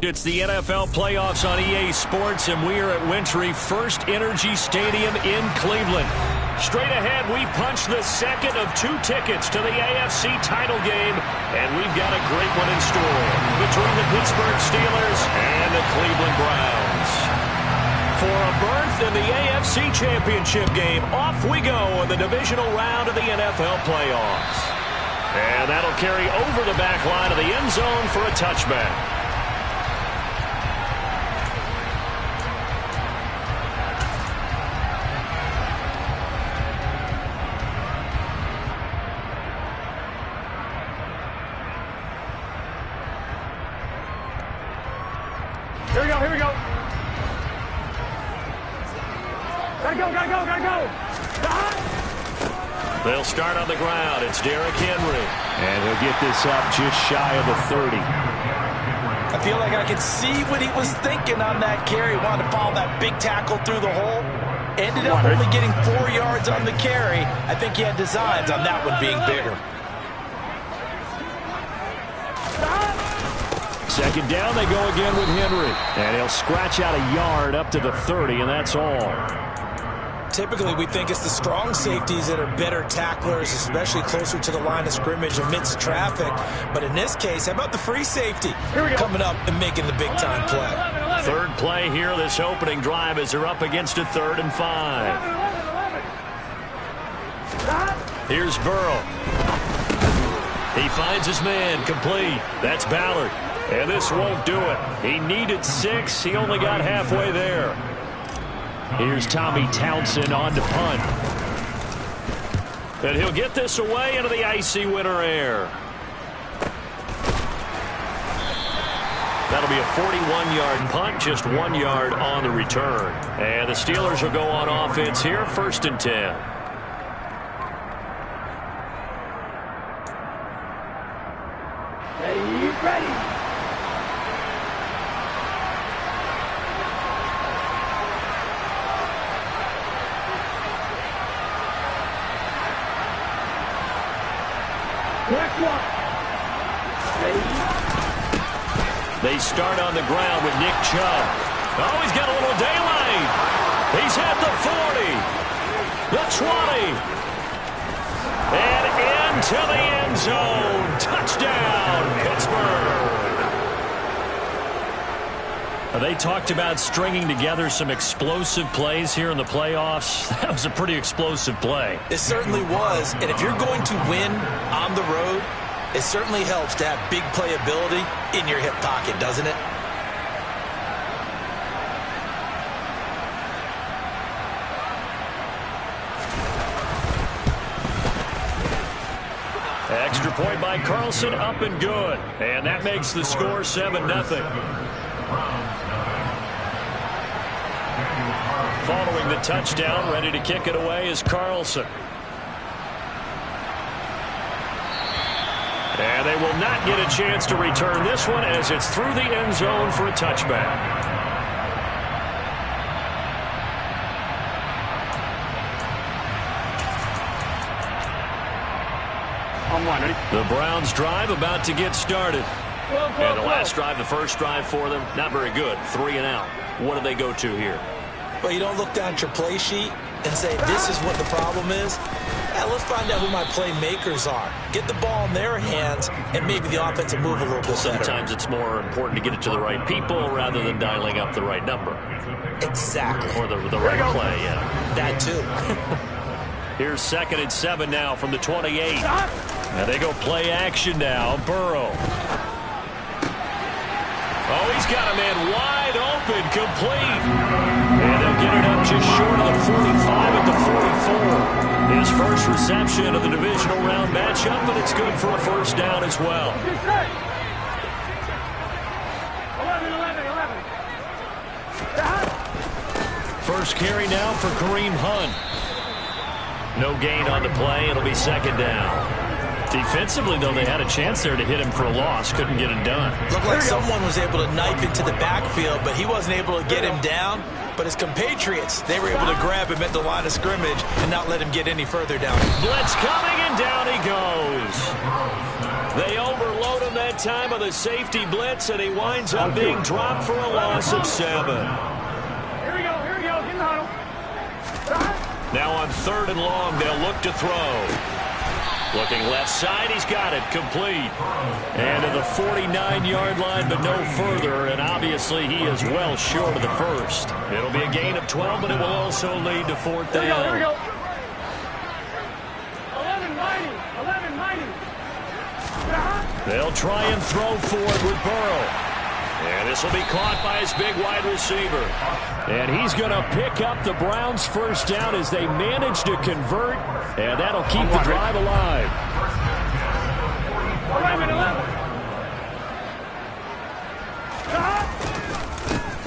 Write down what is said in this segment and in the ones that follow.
It's the NFL playoffs on EA Sports, and we are at Wintry First Energy Stadium in Cleveland. Straight ahead, we punch the second of 2 tickets to the AFC title game, and we've got a great one in store between the Pittsburgh Steelers and the Cleveland Browns. For a berth in the AFC Championship game, off we go in the divisional round of the NFL playoffs. And that'll carry over the back line of the end zone for a touchback. Here we go, here we go. Gotta go, gotta go, gotta go. They'll start on the ground. It's Derrick Henry. And he'll get this up just shy of the 30. I feel like I could see what he was thinking on that carry. Wanted to follow that big tackle through the hole. Ended up only getting 4 yards on the carry. I think he had designs on that one being bigger. Second down, they go again with Henry. And he'll scratch out a yard up to the 30, and that's all. Typically, we think it's the strong safeties that are better tacklers, especially closer to the line of scrimmage amidst traffic. But in this case, how about the free safety coming up and making the big-time play? Third play here, this opening drive, as they're up against a 3rd and 5. Here's Burrow. He finds his man, complete. That's Ballard. And this won't do it. He needed 6. He only got halfway there. Here's Tommy Townsend on to punt. And he'll get this away into the icy winter air. That'll be a 41-yard punt, just 1 yard on the return. And the Steelers will go on offense here, 1st and 10. Ready. They start on the ground with Nick Chubb. Oh, he's got a little daylight. He's at the 40, the 20, and into the end zone. Touchdown, Pittsburgh. They talked about stringing together some explosive plays here in the playoffs. That was a pretty explosive play. It certainly was. And if you're going to win on the road, it certainly helps to have big playability in your hip pocket, doesn't it? Extra point by Carlson, up and good. And that makes the score 7-0. Following the touchdown, ready to kick it away is Carlson. And they will not get a chance to return this one as it's through the end zone for a touchback. The Browns drive about to get started. And the last drive, the first drive for them, not very good. 3 and out. What do they go to here? Well, you don't look down at your play sheet and say, this is what the problem is. Let's find out who my playmakers are. Get the ball in their hands, and maybe the offense will move a little bit better. Sometimes it's more important to get it to the right people rather than dialing up the right number. Exactly. Or the right play, yeah. That too. Here's 2nd and 7 now from the 28. And they go play action now. Burrow. Oh, he's got a man wide open, complete. And they'll get it up just short of the 45 at the 44. His first reception of the divisional round matchup, but it's good for a first down as well. 11. First carry now for Kareem Hunt. No gain on the play. It'll be 2nd down. Defensively, though, they had a chance there to hit him for a loss. Couldn't get it done. Looked like someone was able to knife into the backfield, but he wasn't able to get him down. But his compatriots, they were able to grab him at the line of scrimmage and not let him get any further down. Blitz coming, and down he goes. They overload him that that time of the safety blitz, and he winds up being dropped for a loss of 7. Here we go, get in the huddle. Now on 3rd and long, they'll look to throw. Looking left side, he's got it, complete. And to the 49-yard line, but no further, and obviously he is well short of the first. It'll be a gain of 12, but it will also lead to 4th down. Here we go. 11-90. They'll try and throw forward with Burrow. And this will be caught by his big wide receiver. And he's going to pick up the Browns' first down as they manage to convert. And that'll keep the drive alive. 11.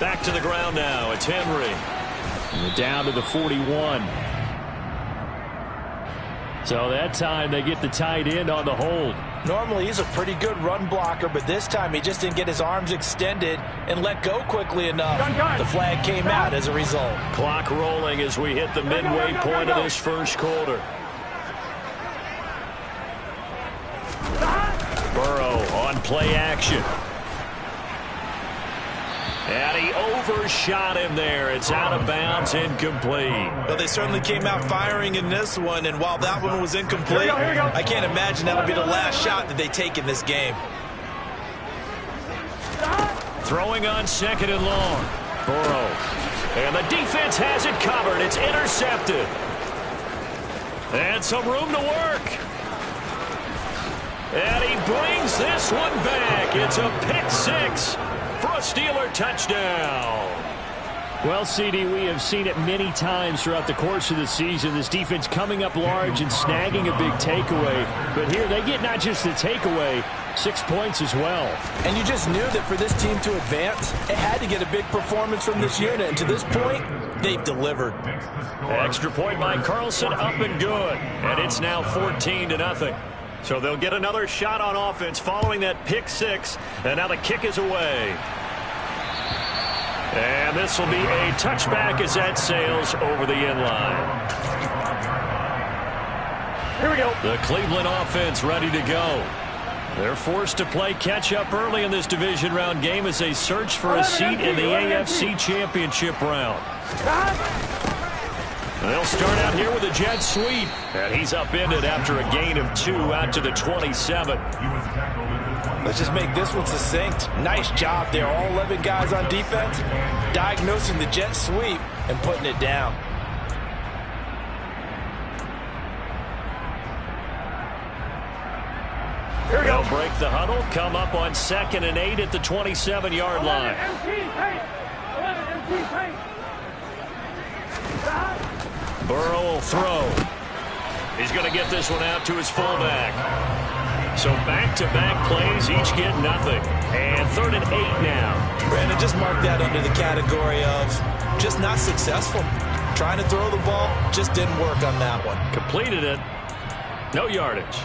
Back to the ground now. It's Henry. And down to the 41. So that time they get the tight end on the hold. Normally he's a pretty good run blocker, but this time he just didn't get his arms extended and let go quickly enough. The flag came out as a result. Clock rolling as we hit the midway point of this first quarter. Burrow on play action. And he overshot him there. It's out of bounds, incomplete. Well, they certainly came out firing in this one, and while that one was incomplete, I can't imagine that'll be the last shot that they take in this game. Throwing on 2nd and long. Burrow. And the defense has it covered. It's intercepted. And some room to work. And he brings this one back. It's a pick 6. For a Steeler touchdown. Well, CD, we have seen it many times throughout the course of the season. This defense coming up large and snagging a big takeaway. But here they get not just the takeaway, 6 points as well. And you just knew that for this team to advance, it had to get a big performance from this unit. And to this point, they've delivered. Extra point by Carlson, up and good. And it's now 14-0. So they'll get another shot on offense following that pick 6. And now the kick is away. And this will be a touchback as that sails over the end line. Here we go. The Cleveland offense ready to go. They're forced to play catch-up early in this division round game as they search for a seat in the AFC Championship round. They'll start out here with a jet sweep. And he's upended after a gain of 2 out to the 27. Let's just make this one succinct. Nice job there. All 11 guys on defense diagnosing the jet sweep and putting it down. Here we go. They'll break the huddle, come up on 2nd and 8 at the 27-yard line. 11 empty. Burrow will throw. He's going to get this one out to his fullback. So back-to-back plays, each get nothing. And 3rd and 8 now. Brandon, just mark that under the category of just not successful. Trying to throw the ball, just didn't work on that one. Completed it. No yardage.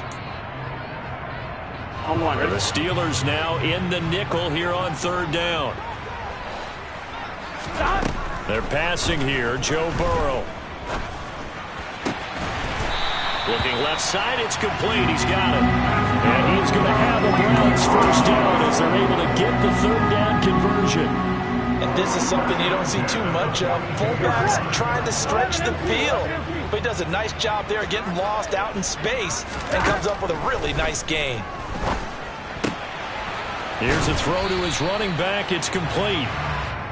On one. And the Steelers now in the nickel here on 3rd down. They're passing here. Joe Burrow. Looking left side, it's complete. He's got it. And he's going to have the Browns first down as they're able to get the 3rd down conversion. And this is something you don't see too much of. Fullbacks trying to stretch the field. But he does a nice job there getting lost out in space and comes up with a really nice gain. Here's a throw to his running back. It's complete.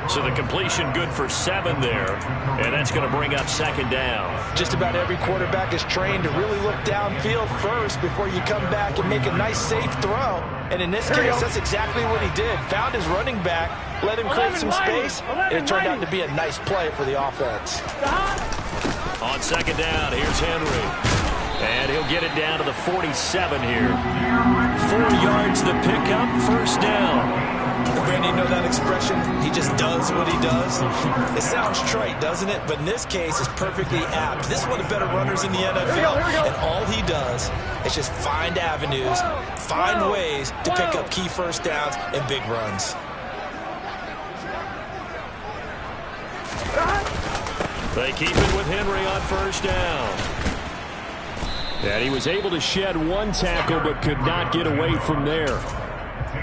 So the completion good for 7 there. And that's going to bring up 2nd down. Just about every quarterback is trained to really look downfield first before you come back and make a nice, safe throw. And in this case, that's exactly what he did. Found his running back, let him create some space, and it turned out to be a nice play for the offense. On 2nd down, here's Henry. And he'll get it down to the 47 here. 4 yards the pickup, 1st down. Randy, you know that expression? He just does what he does. It sounds trite, doesn't it? But in this case, it's perfectly apt. This is one of the better runners in the NFL. And all he does is just find avenues, find ways to pick up key 1st downs and big runs. They keep it with Henry on 1st down. And he was able to shed 1 tackle but could not get away from there.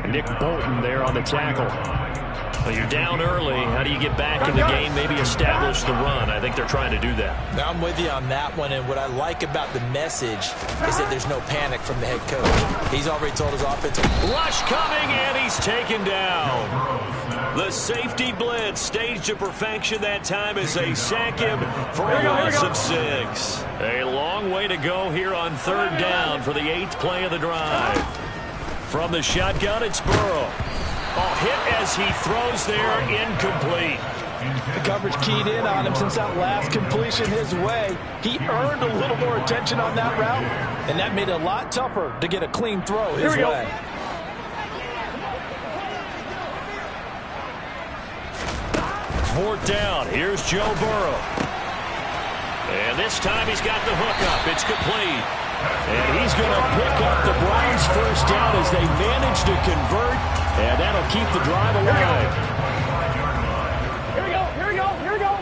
Nick Bolton there on the tackle. Well, you're down early. How do you get back in the game, maybe establish the run? I think they're trying to do that. Now, I'm with you on that one, and what I like about the message is that there's no panic from the head coach. He's already told his offense. Rush coming, and he's taken down. The safety blitz staged to perfection that time as they sack him for a loss of 6. A long way to go here on 3rd down for the 8th play of the drive. From the shotgun, it's Burrow. Hit as he throws there, incomplete. The coverage keyed in on him since that last completion his way. He earned a little more attention on that route, and that made it a lot tougher to get a clean throw his way. 4th down. Here's Joe Burrow. And this time he's got the hook up. It's complete. And he's going to pick up the Browns' 1st down as they manage to convert. And that'll keep the drive alive. Here we go, here we go, here we go.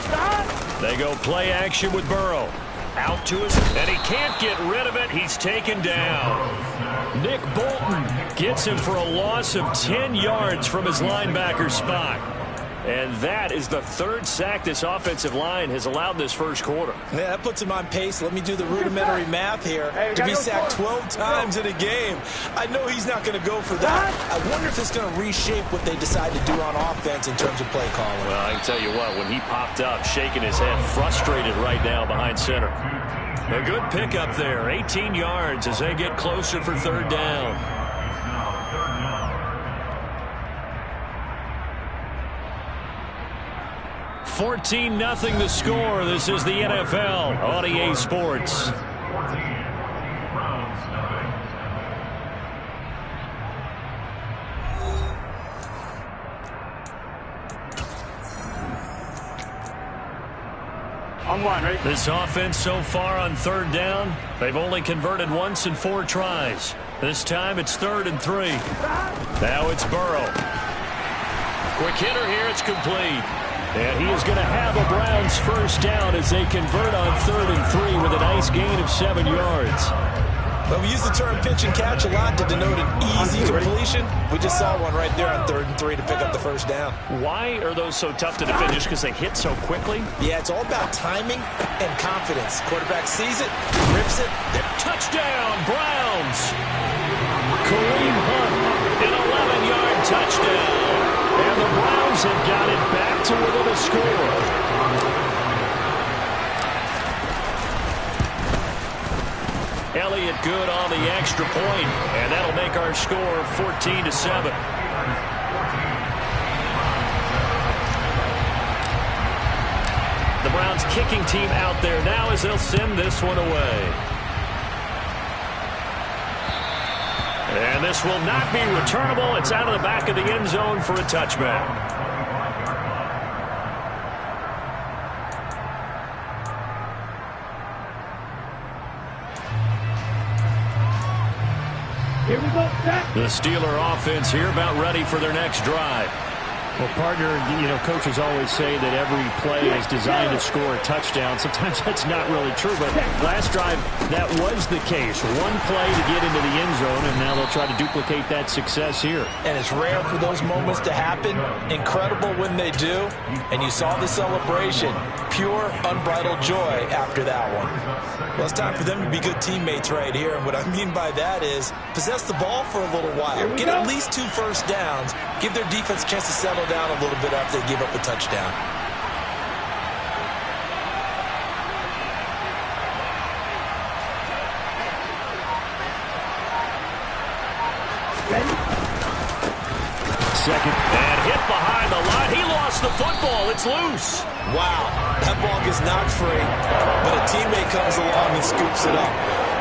Stop. They go play action with Burrow. Out to his, and he can't get rid of it. He's taken down. Nick Bolton gets him for a loss of 10 yards from his linebacker spot. And that is the 3rd sack this offensive line has allowed this 1st quarter. Yeah, that puts him on pace. Let me do the rudimentary math here. To be sacked 12 times in a game, I know he's not going to go for that. I wonder if it's going to reshape what they decide to do on offense in terms of play calling. Well, I can tell you what, when he popped up, shaking his head, frustrated right now behind center. A good pickup there, 18 yards as they get closer for 3rd down. 14-0 the score. This is the NFL on EA Sports. On one, ready? This offense so far on 3rd down, they've only converted once in 4 tries. This time it's 3rd and 3. Now it's Burrow. Quick hitter here, it's complete. And he is going to have a Browns 1st down as they convert on 3rd and 3 with a nice gain of 7 yards. Well, we use the term pitch and catch a lot to denote an easy completion. We just saw one right there on 3rd and 3 to pick up the 1st down. Why are those so tough to defend? Just because they hit so quickly? Yeah, it's all about timing and confidence. Quarterback sees it, rips it. Touchdown, Browns! Kareem Hunt, an 11-yard touchdown. And the Browns have got it back to within a score. Elliott good on the extra point, and that'll make our score 14-7. The Browns kicking team out there now as they'll send this one away. And this will not be returnable. It's out of the back of the end zone for a touchback. Here we go, set. The Steeler offense here about ready for their next drive. Well, partner, coaches always say that every play is designed to score a touchdown. Sometimes that's not really true, but last drive, that was the case. One play to get into the end zone, and now they'll try to duplicate that success here. And it's rare for those moments to happen. Incredible when they do. And you saw the celebration. Pure, unbridled joy after that one. Well, it's time for them to be good teammates right here. And what I mean by that is possess the ball for a little while. Get at least 2 first downs. Give their defense a chance to settle down a little bit after they give up a touchdown. Second, and hit behind the line. He lost the football. It's loose. Wow, that ball gets knocked free, but a teammate comes along and scoops it up.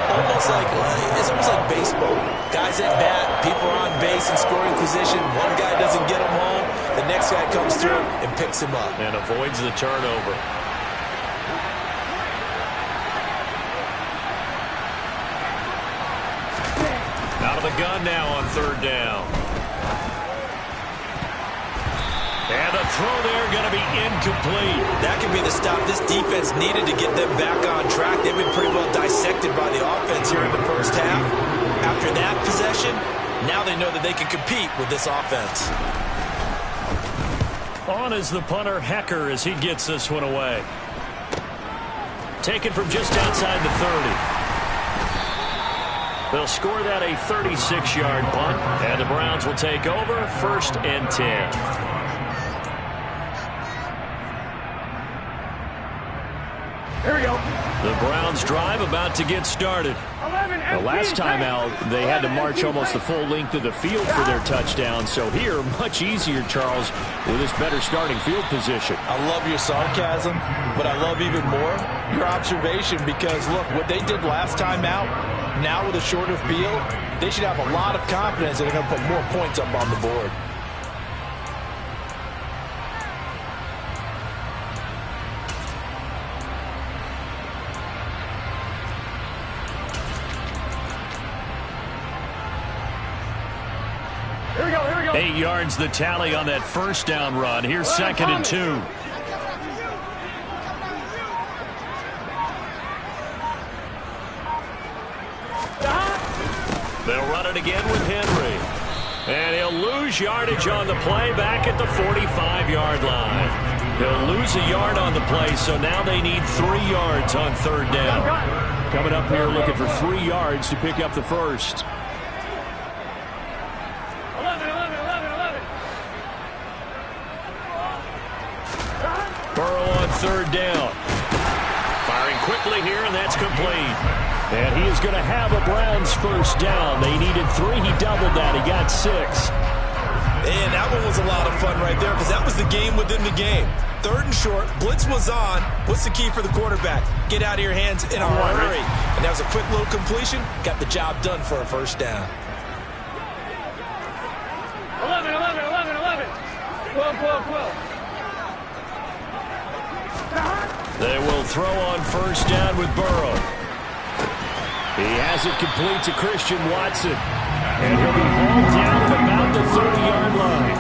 It's almost like baseball. Guys at bat, people are on base in scoring position. One guy doesn't get him home. The next guy comes through and picks him up. And avoids the turnover. Out of the gun now on 3rd down. And the throw there going to be incomplete. That could be the stop this defense needed to get them back on track. They've been pretty well dissected by the offense here in the first half. After that possession, Now they know that they can compete with this offense. On is the punter, Hecker, as he gets this one away. Taken from just outside the 30. They'll score that a 36-yard punt, and the Browns will take over 1st and 10. Here we go. The Browns drive about to get started. The last time out, they had to march almost the full length of the field for their touchdown. So here, much easier, Charles, with this better starting field position. I love your sarcasm, but I love even more your observation because, look, what they did last time out, now with a shorter field, they should have a lot of confidence that they're going to put more points up on the board. Here we go. 8 yards the tally on that first down run. Here's 2nd and 2. They'll run it again with Henry. And he'll lose yardage on the play back at the 45-yard line. He'll lose a yard on the play, so now they need 3 yards on 3rd down. Coming up here looking for 3 yards to pick up the first. 11. Burrow on 3rd down. Firing quickly here, and that's complete. And he is going to have a Browns first down. They needed 3. He doubled that. He got 6. And that one was a lot of fun right there because that was the game within the game. 3rd and short. Blitz was on. What's the key for the quarterback? Get out of your hands in a hurry. And that was a quick little completion. Got the job done for a first down. 11. 12. They will throw on first down with Burrow. He has it complete to Christian Watson. And he'll be hauled down at about the 30-yard line.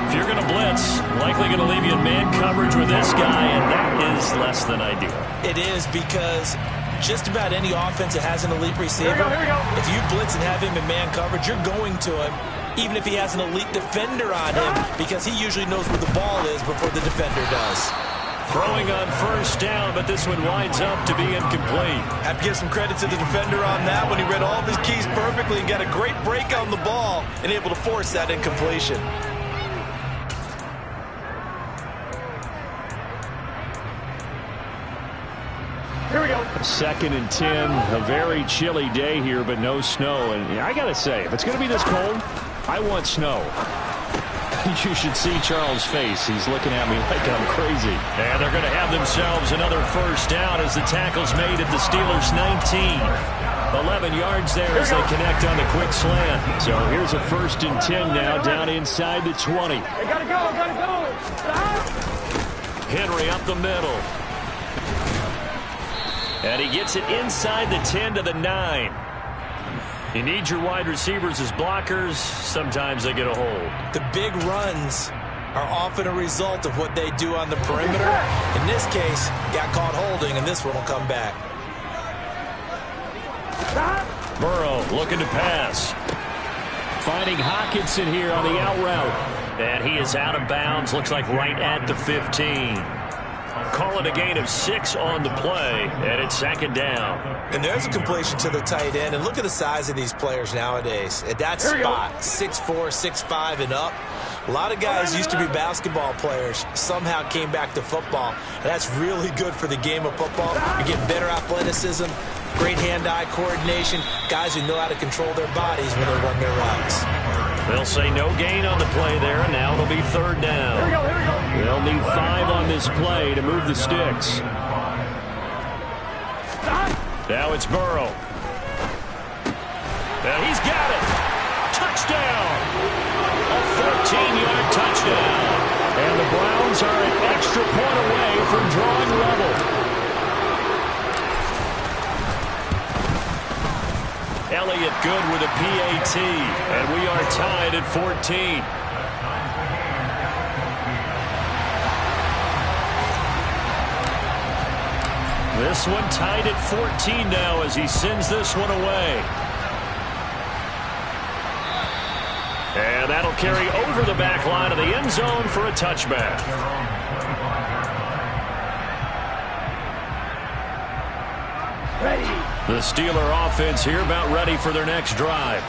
If you're going to blitz, likely going to leave you in man coverage with this guy, and that is less than ideal. It is because just about any offense that has an elite receiver, Here we go. if you blitz and have him in man coverage, you're going to him, even if he has an elite defender on him, because he usually knows where the ball is before the defender does. Throwing on first down, but this one winds up to be incomplete. Have to give some credit to the defender on that one. He read all of his keys perfectly and got a great break on the ball and able to force that incompletion. Here we go. 2nd and 10. A very chilly day here, but no snow. And I got to say, if it's going to be this cold, I want snow. You should see Charles' face. He's looking at me like I'm crazy. And they're going to have themselves another first down as the tackle's made at the Steelers' 19. 11 yards there as they connect on the quick slant. So here's a 1st and 10 now down inside the 20. They gotta go. Henry up the middle. And he gets it inside the 10 to the 9. You need your wide receivers as blockers. Sometimes they get a hold. The big runs are often a result of what they do on the perimeter. In this case, got caught holding, and this one will come back. Burrow looking to pass. Finding Hockenson here on the out route. And he is out of bounds. Looks like right at the 15. Call it a gain of 6 on the play, and it's 2nd down. And there's a completion to the tight end. And look at the size of these players nowadays. At that spot, 6'4", 6'5", and up. A lot of guys used to be basketball players, somehow came back to football. And that's really good for the game of football. You're getting better athleticism, great hand-eye coordination, guys who know how to control their bodies when they run their routes. They'll say no gain on the play there, and now it'll be 3rd down. Here we go. They'll need 5 on this play to move the sticks. Now it's Burrow. And he's got it. Touchdown. A 14-yard touchdown. And the Browns are an extra point away from drawing level. Elliott good with a PAT, and we are tied at 14. This one tied at 14 now as he sends this one away. carry over the back line of the end zone for a touchback. The Steeler offense here about ready for their next drive.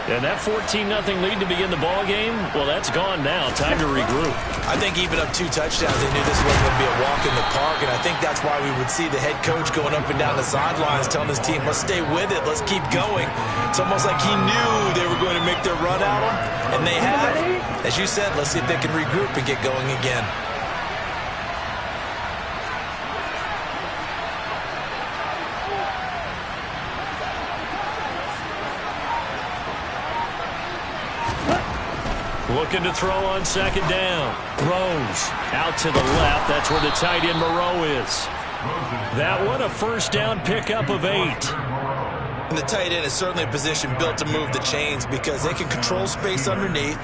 And that 14-0 lead to begin the ball game, well, that's gone now. Time to regroup. I think even up 2 touchdowns, they knew this wasn't going to be a walk in the park, and I think that's why we would see the head coach going up and down the sidelines telling his team, let's stay with it, let's keep going. It's almost like he knew they were going to make their run at him, and they have. As you said, let's see if they can regroup and get going again. Looking to throw on second down. Rose out to the left. That's where the tight end Moreau is. That one a first down pickup of 8. And the tight end is certainly a position built to move the chains because they can control space underneath.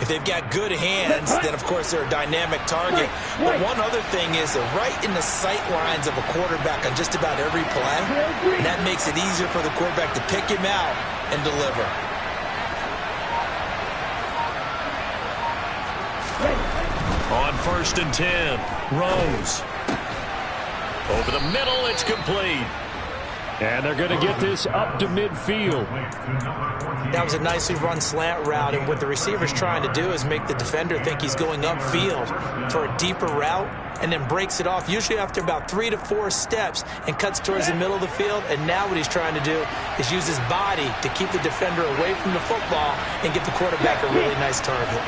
If they've got good hands, then of course they're a dynamic target. But one other thing is they're right in the sight lines of a quarterback on just about every play. And that makes it easier for the quarterback to pick him out and deliver. On 1st and 10, Rose. Over the middle, it's complete. And they're going to get this up to midfield. That was a nicely run slant route, and what the receiver's trying to do is make the defender think he's going upfield for a deeper route and then breaks it off, usually after about 3 to 4 steps, and cuts towards the middle of the field. And now what he's trying to do is use his body to keep the defender away from the football and get the quarterback a really nice target.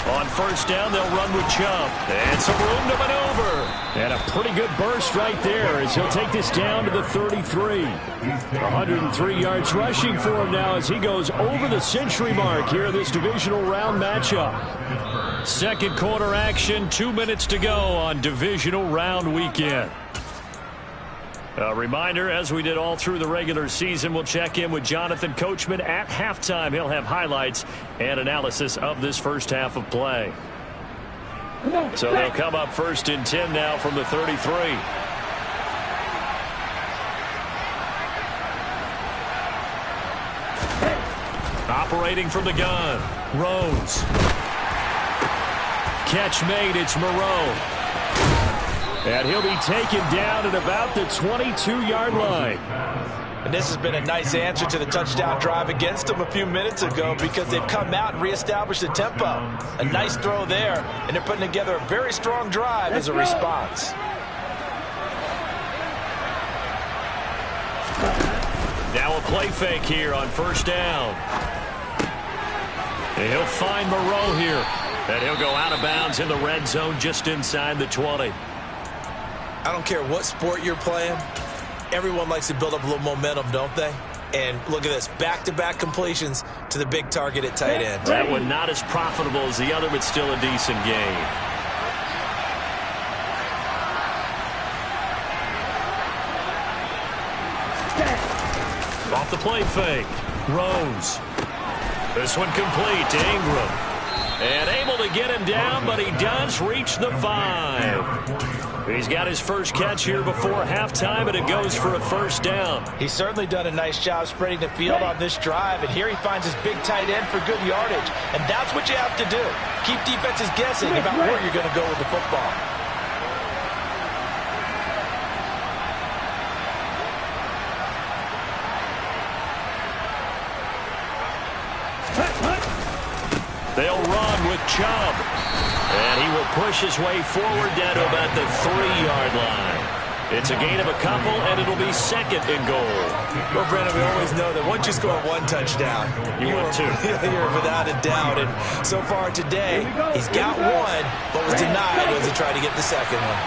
On 1st down, they'll run with Chubb. And some room to maneuver. And a pretty good burst right there as he'll take this down to the 33. 103 yards rushing for him now as he goes over the century mark here in this divisional round matchup. Second quarter action, 2 minutes to go on divisional round weekend. A reminder, as we did all through the regular season, we'll check in with Jonathan Coachman at halftime. He'll have highlights and analysis of this first half of play. So they'll come up 1st and 10 now from the 33. Operating from the gun, Rose. Catch made, it's Moreau. And he'll be taken down at about the 22-yard line. And this has been a nice answer to the touchdown drive against them a few minutes ago because they've come out and reestablished the tempo. A nice throw there, and they're putting together a very strong drive as a response. Now a play fake here on 1st down. And he'll find Moreau here. And he'll go out of bounds in the red zone just inside the 20. I don't care what sport you're playing. Everyone likes to build up a little momentum, don't they? And look at this, back-to-back completions to the big target at tight end. That one not as profitable as the other, but still a decent game. Off the play fake, Rose. This one complete to Ingram. And able to get him down, but he does reach the 5. He's got his first catch here before halftime, and it goes for a 1st down. He's certainly done a nice job spreading the field on this drive, and here he finds his big tight end for good yardage. And that's what you have to do. Keep defenses guessing about where you're going to go with the football. They'll run with Chubb. And he will push his way forward down to about the 3-yard line. It's a gain of a couple, and it'll be 2nd and goal. Well, Brandon, we always know that once you score 1 touchdown, you want 2. You're without a doubt. And so far today, he's got 1, but was denied as he tried to get the second one.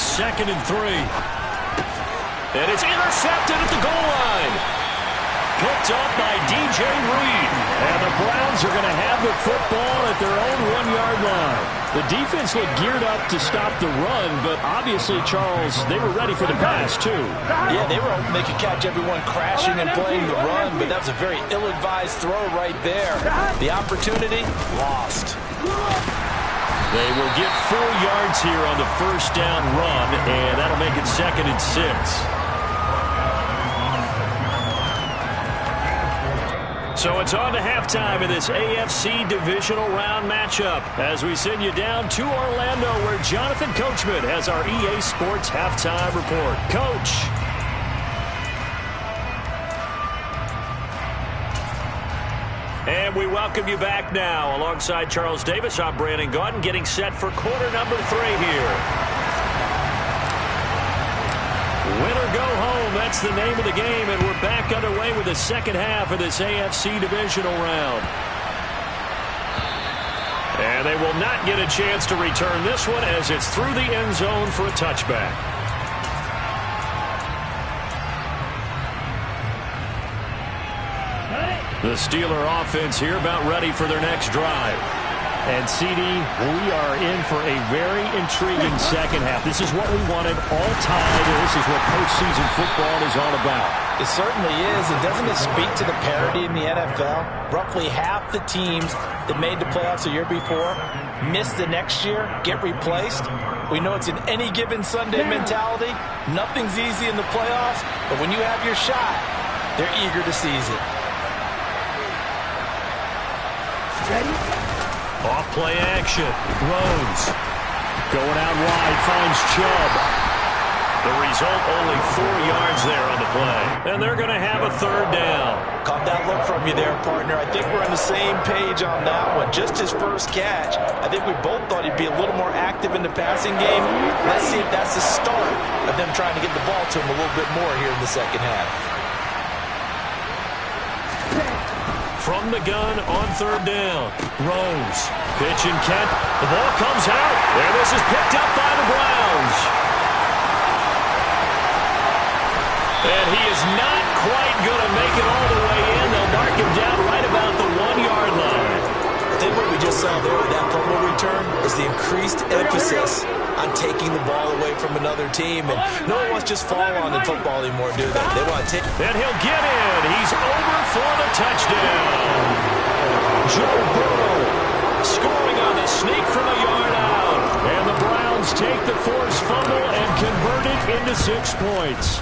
2nd and 3. And it's intercepted at the goal line. Picked up by DJ Reed. And the Browns are going to have the football at their own 1-yard line. The defense looked geared up to stop the run, but obviously, Charles, they were ready for the pass, too. Yeah, they were hoping they could catch everyone crashing and playing the run, but that was a very ill-advised throw right there. The opportunity, lost. They will get 4 yards here on the first down run, and that'll make it 2nd and 6. So it's on to halftime in this AFC divisional round matchup as we send you down to Orlando where Jonathan Coachman has our EA Sports halftime report. Coach. And we welcome you back now. Alongside Charles Davis, I'm Brandon Gaudin getting set for quarter number 3 here. Win or go home, that's the name of the game, and we're back underway with the second half of this AFC divisional round. And they will not get a chance to return this one as it's through the end zone for a touchback. The Steeler offense here about ready for their next drive. And, CD, we are in for a very intriguing second half. This is what we wanted all time. This is what postseason football is all about. It certainly is. And doesn't it speak to the parity in the NFL? Roughly half the teams that made the playoffs a year before miss the next year, get replaced. We know it's an any given Sunday mentality. Nothing's easy in the playoffs, but when you have your shot, they're eager to seize it. Ready? Off play action. Rose. Going out wide, finds Chubb. The result, only 4 yards there on the play. And they're going to have a third down. Caught that look from you there, partner. I think we're on the same page on that one. Just his first catch. I think we both thought he'd be a little more active in the passing game. Let's see if that's the start of them trying to get the ball to him a little bit more here in the second half. From the gun on third down. Rose. Pitch and Kent. The ball comes out. And this is picked up by the Browns. And he is not quite going to make it all the way in. They'll mark him down right about the 1-yard line. I think what we just saw there with that fumble return is the increased emphasis on taking the ball away from another team. And no one wants to just fall on in football anymore, do they? They want to take. And he'll get in. He's over for the touchdown. Joe Burrow scoring on the sneak from a yard out. And the Browns take the forced fumble and convert it into 6 points.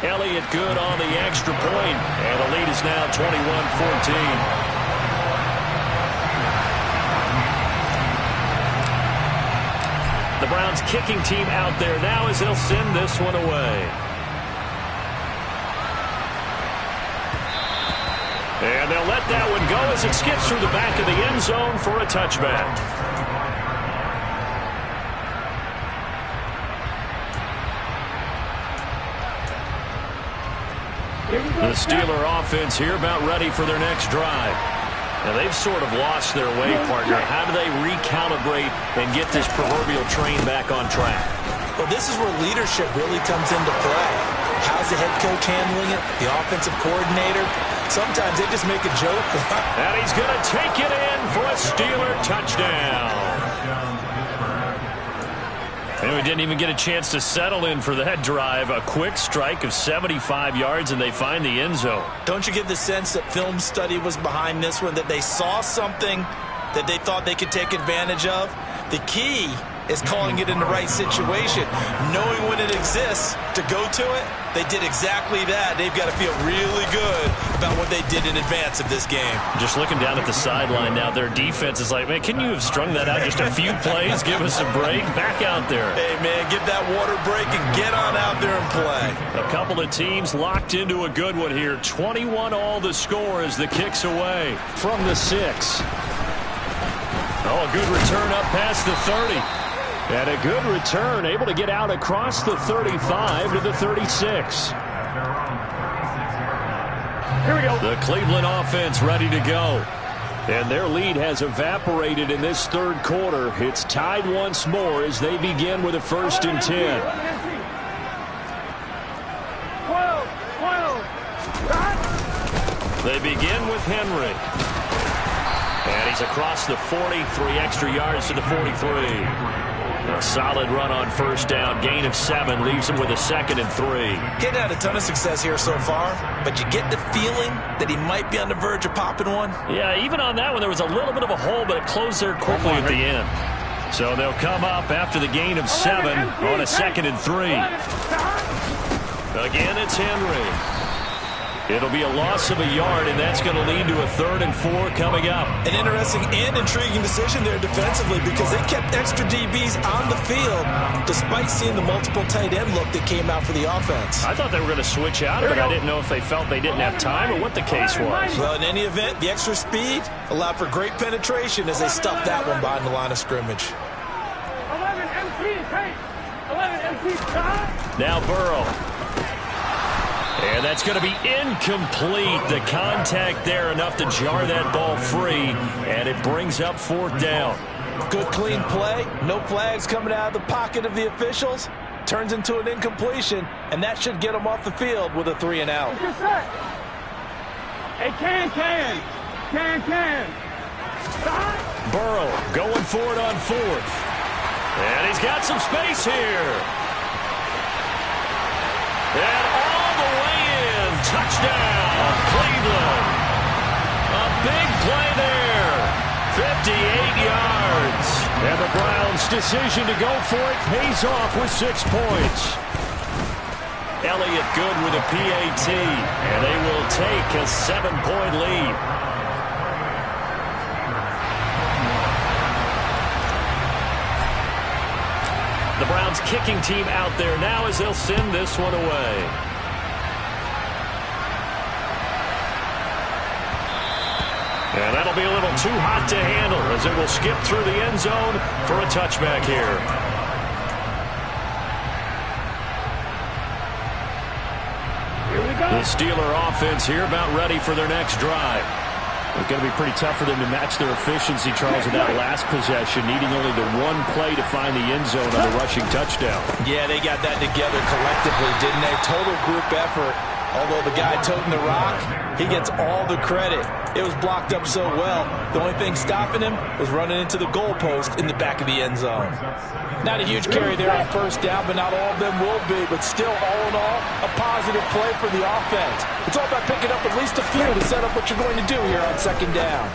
Elliott good on the extra point. And the lead is now 21-14. The Browns kicking team out there now as they'll send this one away. And they'll let that one go as it skips through the back of the end zone for a touchback. The Steeler offense here about ready for their next drive. Now, they've sort of lost their way, partner. How do they recalibrate and get this proverbial train back on track? Well, this is where leadership really comes into play. How's the head coach handling it? The offensive coordinator? Sometimes they just make a joke. And he's going to take it in for a Steeler touchdown. And we didn't even get a chance to settle in for that drive. A quick strike of 75 yards, and they find the end zone. Don't you get the sense that film study was behind this one, that they saw something that they thought they could take advantage of? The key is calling it in the right situation, knowing when it exists to go to it. They did exactly that. They've got to feel really good about what they did in advance of this game. Just looking down at the sideline now, their defense is like, man, can you have strung that out just a few plays? Give us a break. Back out there. Hey, man, get that water break and get on out there and play. A couple of teams locked into a good one here. 21 all the score as the kick's away. From the 6. Oh, a good return up past the 30. And a good return, able to get out across the 35 to the 36. Here we go. The Cleveland offense ready to go. And their lead has evaporated in this third quarter. It's tied once more as they begin with a 1st and 10. 12. They begin with Henry. And he's across the 40, 3 extra yards to the 43. A solid run on first down. Gain of 7 leaves him with a 2nd and 3. Getting had a ton of success here so far, but you get the feeling that he might be on the verge of popping one. Yeah, even on that one, there was a little bit of a hole, but it closed there quickly at the end. So they'll come up after the gain of 7 on a 2nd and 3. Again, it's Henry. It'll be a loss of a yard, and that's going to lead to a 3rd and 4 coming up. An interesting and intriguing decision there defensively because they kept extra DBs on the field despite seeing the multiple tight end look that came out for the offense. I thought they were going to switch out of it. I didn't know if they felt they didn't have time or what the case was. Well, in any event, the extra speed allowed for great penetration as they stuffed that one behind the line of scrimmage. 11 MCs, hey! 11 MCs, now Burrow. And that's going to be incomplete. The contact there enough to jar that ball free, and it brings up 4th down. Good clean play. No flags coming out of the pocket of the officials. Turns into an incompletion, and that should get them off the field with a 3 and out. Hey, can. Burrow going for it on 4th. And he's got some space here. And all the way in. Touchdown, Cleveland. A big play there. 58 yards. And the Browns' decision to go for it pays off with 6 points. Elliott good with a PAT. And they will take a 7-point lead. The Browns kicking team out there now as they'll send this one away. And that'll be a little too hot to handle as it will skip through the end zone for a touchback here. The Steeler offense here about ready for their next drive. It's going to be pretty tough for them to match their efficiency, Charles, in that last possession, needing only the one play to find the end zone on the rushing touchdown. Yeah, they got that together collectively, didn't they? Total group effort. Although the guy toting the rock, he gets all the credit. It was blocked up so well. The only thing stopping him was running into the goalpost in the back of the end zone. Not a huge carry there on first down, but not all of them will be. But still, all in all, a positive play for the offense. It's all about picking up at least a few to set up what you're going to do here on 2nd down.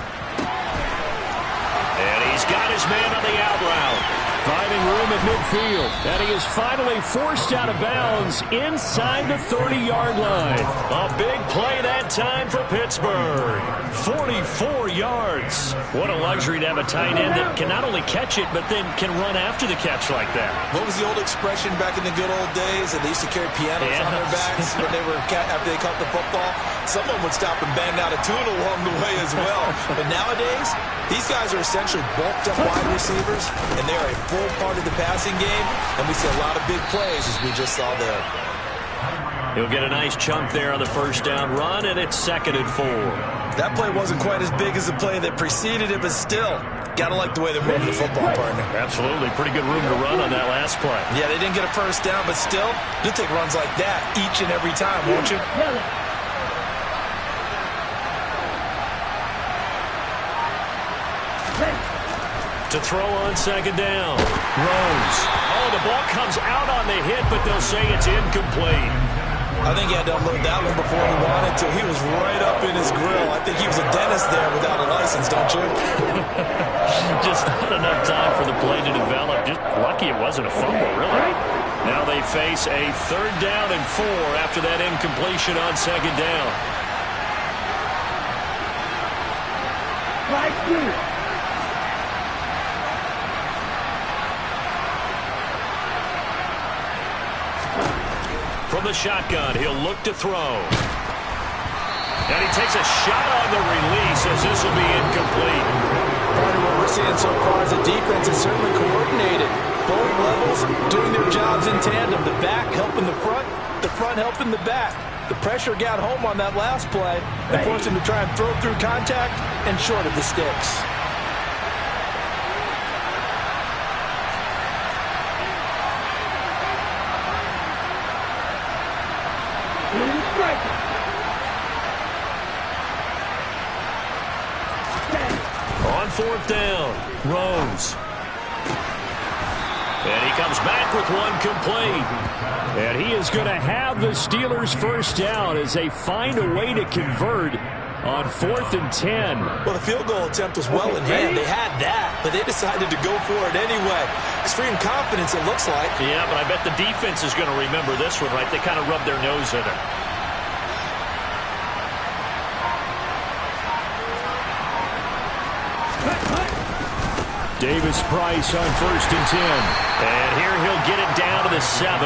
And he's got his man on the out route. Finding room at midfield. And he is finally forced out of bounds inside the 30-yard line. A big play that time for Pittsburgh. 44 yards. What a luxury to have a tight end that can not only catch it, but then can run after the catch like that. What was the old expression back in the good old days? That they used to carry pianos on their backs when they were after they caught the football. Someone would stop and bang out a tune along the way as well. But nowadays, these guys are essentially bulked up wide receivers, and they are a full part of the passing game, and we see a lot of big plays as we just saw there. He'll get a nice chunk there on the first down run, and it's 2nd and 4. That play wasn't quite as big as the play that preceded it, but still, gotta like the way they're moving the football, partner. Absolutely. Pretty good room to run on that last play. Yeah, they didn't get a first down, but still, you'll take runs like that each and every time, won't you? To throw on 2nd down. Rose. Oh, the ball comes out on the hit, but they'll say it's incomplete. I think he had to unload that one before he wanted to. He was right up in his grill. I think he was a dentist there without a license, don't you? Just not enough time for the play to develop. Just lucky it wasn't a fumble, really. Now they face a 3rd down and 4 after that incompletion on 2nd down. From the shotgun, he'll look to throw. And he takes a shot on the release as this will be incomplete. Part of what we're seeing so far is the defense is certainly coordinated. Both levels doing their jobs in tandem. The back helping the front helping the back. The pressure got home on that last play and forced him to try and throw through contact and short of the sticks. on fourth down. Rose. And he comes back with one complete. And he is going to have the Steelers first down as they find a way to convert on 4th and 10. Well, the field goal attempt was well in hand. They had that, but they decided to go for it anyway. Extreme confidence, it looks like. Yeah, but I bet the defense is going to remember this one, right? They kind of rubbed their nose in it. Davis Price on 1st and 10. And here he'll get it down to the 7.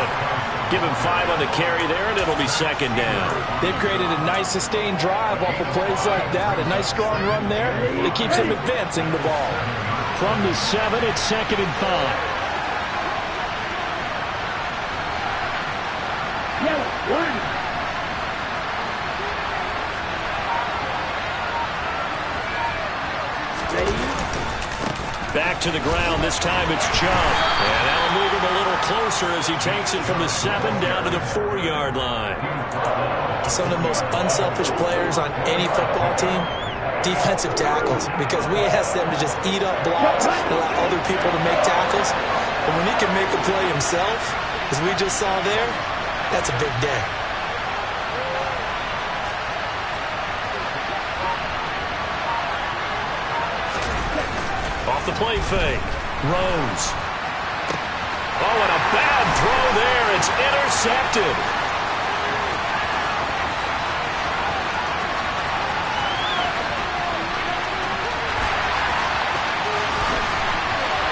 Give him 5 on the carry there, and it'll be 2nd down. They've created a nice sustained drive off of plays like that. A nice strong run there. It keeps them advancing the ball. From the 7, it's 2nd and 5. Back to the ground. This time it's Chubb. And that'll move him a little closer as he takes it from the 7 down to the 4-yard line. Some of the most unselfish players on any football team, defensive tackles, because we ask them to just eat up blocks and allow other people to make tackles. But when he can make a play himself, as we just saw there, that's a big day. Off the play fake. Rose. Oh, and a bad throw there. It's intercepted.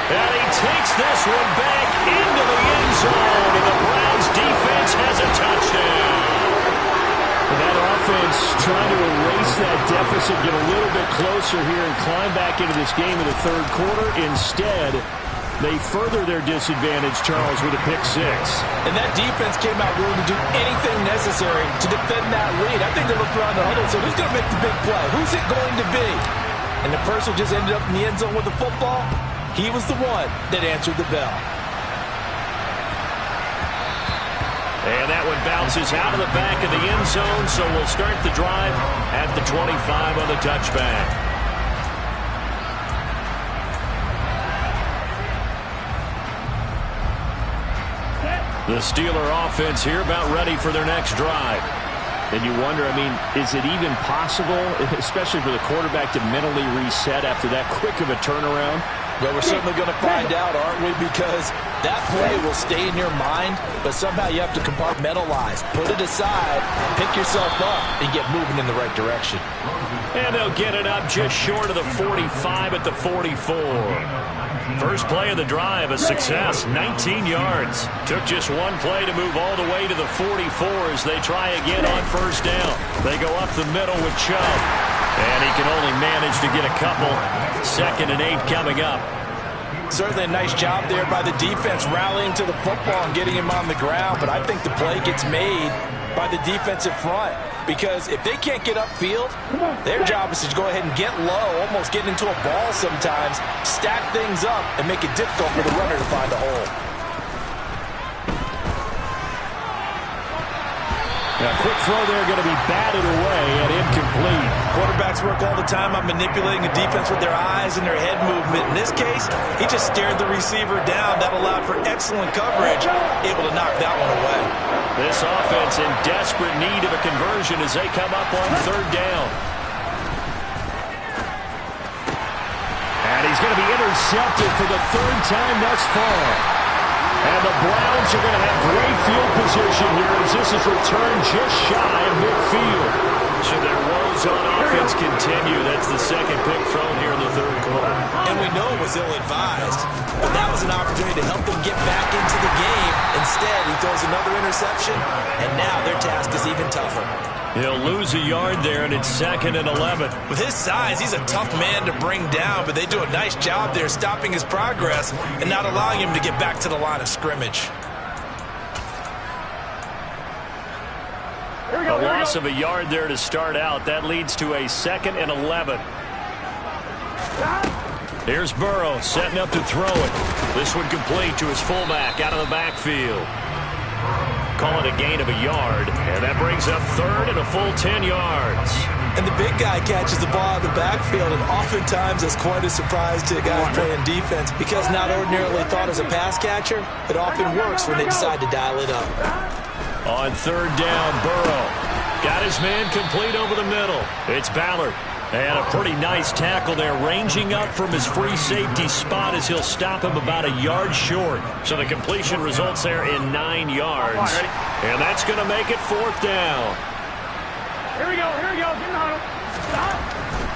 And he takes this one back into the end zone, and the Browns defense has a touchdown. And that offense trying to erase that deficit, get a little bit closer here and climb back into this game in the 3rd quarter. Instead, they further their disadvantage, Charles, with a pick 6. And that defense came out willing to do anything necessary to defend that lead. I think they looked around the huddle and said, who's going to make the big play? Who's it going to be? And the person who just ended up in the end zone with the football, he was the one that answered the bell. And that one bounces out of the back of the end zone, so we'll start the drive at the 25 on the touchback. The Steeler offense here about ready for their next drive. And you wonder, I mean, is it even possible, especially for the quarterback, to mentally reset after that quick of a turnaround? Well, we're certainly going to find out, aren't we? Because that play will stay in your mind, but somehow you have to compartmentalize. Put it aside, pick yourself up, and get moving in the right direction. And they'll get it up just short of the 45 at the 44. First play of the drive, a success, 19 yards. Took just one play to move all the way to the 44 as they try again on first down. They go up the middle with Chubb. And he can only manage to get a couple. 2nd and 8 coming up. Certainly a nice job there by the defense rallying to the football and getting him on the ground. But I think the play gets made by the defensive front. Because if they can't get upfield, their job is to go ahead and get low, almost get into a ball sometimes, stack things up, and make it difficult for the runner to find a hole. A quick throw there going to be batted away and incomplete. Quarterbacks work all the time on manipulating the defense with their eyes and their head movement. In this case, he just stared the receiver down. That allowed for excellent coverage, able to knock that one away. This offense in desperate need of a conversion as they come up on 3rd down. And he's going to be intercepted for the 3rd time thus far. And the Browns are going to have great field position here as this is returned just shy of midfield. Should their woes on offense continue, that's the 2nd pick thrown here in the 3rd quarter. And we know it was ill-advised, but that was an opportunity to help them get back into the game. Instead, he throws another interception, and now their task is even tougher. He'll lose a yard there, and it's 2nd and 11. With his size, he's a tough man to bring down, but they do a nice job there stopping his progress and not allowing him to get back to the line of scrimmage. A loss of a yard there to start out. That leads to a 2nd and 11. Here's Burrow setting up to throw it. This one complete to his fullback out of the backfield. Call it a gain of a yard, and that brings up 3rd and a full 10 yards. And the big guy catches the ball in the backfield, and oftentimes that's quite a surprise to guys playing defense because not ordinarily thought as a pass catcher, it often works when they decide to dial it up. On third down, Burrow got his man complete over the middle. It's Ballard. And a pretty nice tackle there, ranging up from his free safety spot as he'll stop him about a yard short. So the completion results there in 9 yards. And that's going to make it fourth down. Here we go, get in the huddle. Stop.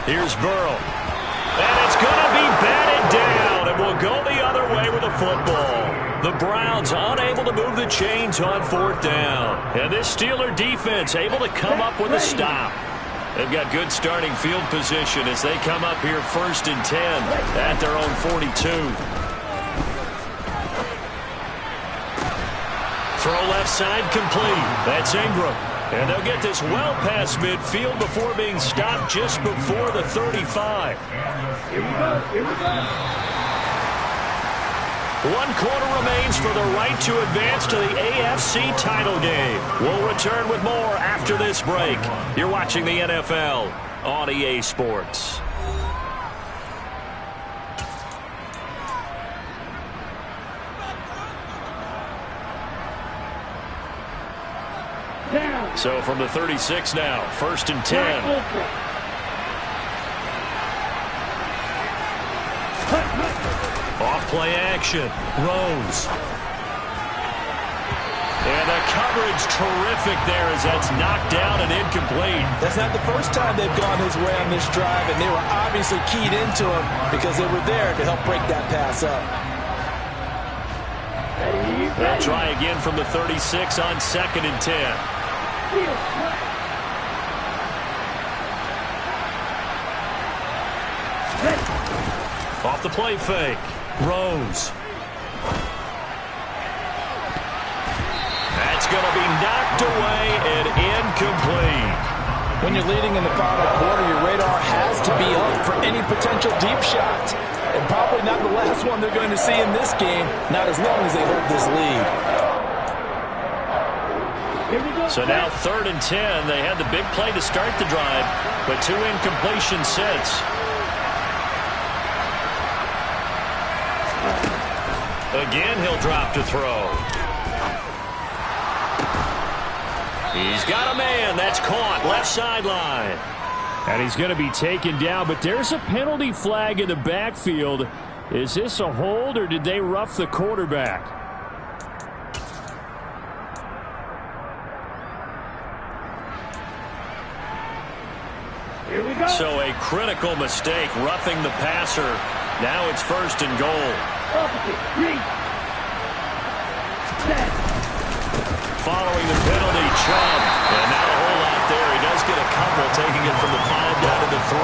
Here's Burrow. And it's going to be batted down, and we'll go the other way with the football. The Browns unable to move the chains on fourth down. And this Steeler defense able to come up with a stop. They've got good starting field position as they come up here 1st and 10 at their own 42. Throw left side complete. That's Ingram. And they'll get this well past midfield before being stopped just before the 35. Here we go. 1 quarter remains for the right to advance to the AFC title game. We'll return with more after this break. You're watching the NFL on EA Sports. So from the 36 now, 1st and 10. Off play action. Rose. And the coverage terrific there as that's knocked down and incomplete. That's not the first time they've gone his way on this drive, and they were obviously keyed into him because they were there to help break that pass up. They'll try again from the 36 on 2nd and 10. Off the play fake. Rose. That's going to be knocked away and incomplete. When you're leading in the final quarter, your radar has to be up for any potential deep shots. And probably not the last one they're going to see in this game, not as long as they hold this lead. So now 3rd and 10. They had the big play to start the drive, but 2 incompletions since. Again, he'll drop to throw. He's got a man. That's caught. Left sideline. And he's going to be taken down, but there's a penalty flag in the backfield. Is this a hold, or did they rough the quarterback? Here we go. So a critical mistake, roughing the passer. Now it's 1st and goal. Following the penalty, Chubb. And now a whole lot there. He does get a couple, taking it from the 5 down to the 3.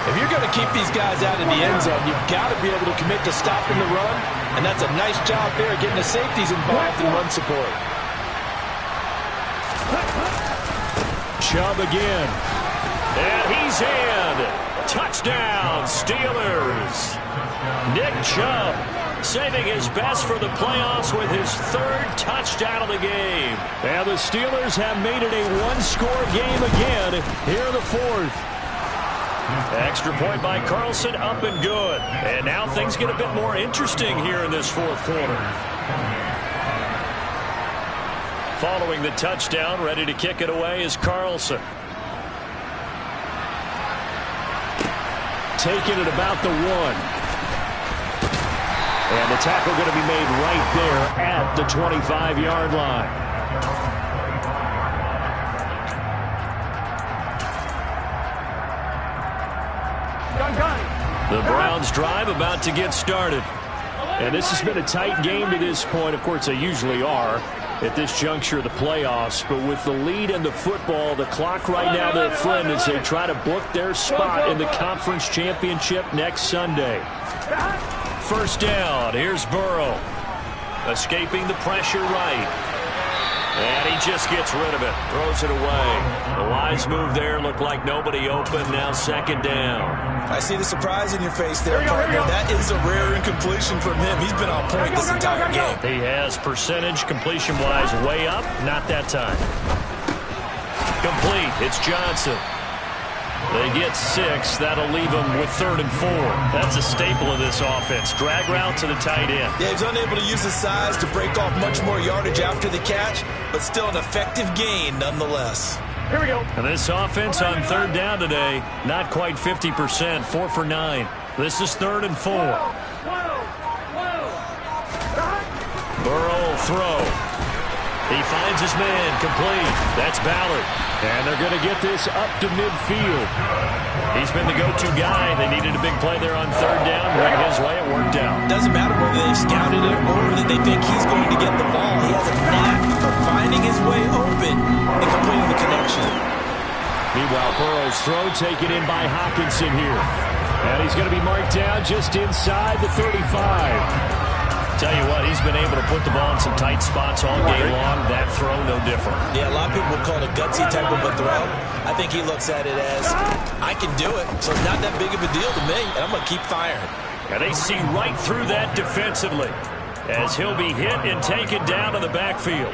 If you're going to keep these guys out of the end zone, you've got to be able to commit to stopping the run, and that's a nice job there getting the safeties involved in run support. Chubb again. And he's in. Touchdown, Steelers. Nick Chubb saving his best for the playoffs with his 3rd touchdown of the game. And the Steelers have made it a 1-score game again here in the 4th. Extra point by Carlson, up and good. And now things get a bit more interesting here in this 4th quarter. Following the touchdown, ready to kick it away is Carlson. Taking it about the 1. And the tackle going to be made right there at the 25-yard line. The Browns drive about to get started. And this has been a tight game to this point. Of course, they usually are at this juncture of the playoffs. But with the lead in the football, the clock right now their friend as they try to book their spot in the conference championship next Sunday. 1st down. Here's Burrow. Escaping the pressure right. And he just gets rid of it. Throws it away. The wise move there. Looked like nobody open. Now 2nd down. I see the surprise in your face there, partner. That is a rare incompletion from him. He's been on point this entire game. He has percentage completion-wise way up. Not that time. Complete. It's Johnson. They get 6. That'll leave them with 3rd and 4. That's a staple of this offense. Drag route to the tight end. Yeah, he's unable to use his size to break off much more yardage after the catch, but still an effective gain nonetheless. Here we go. And this offense on 3rd down today, not quite 50%, 4 for 9. This is 3rd and 4. Burrow will throw. He finds his man, complete. That's Ballard. And they're going to get this up to midfield. He's been the go-to guy. They needed a big play there on 3rd down. Went his way, it worked out. Doesn't matter whether they've scouted it or that they think he's going to get the ball. He has a knack for finding his way open and completing the connection. Meanwhile, Burrow's throw taken in by Hockenson here. And he's going to be marked down just inside the 35. Tell you what, he's been able to put the ball in some tight spots all game long. That throw, no different. Yeah, a lot of people would call it a gutsy type of a throw. I think he looks at it as, I can do it, so it's not that big of a deal to me, and I'm going to keep firing. And they see right through that defensively as he'll be hit and taken down to the backfield.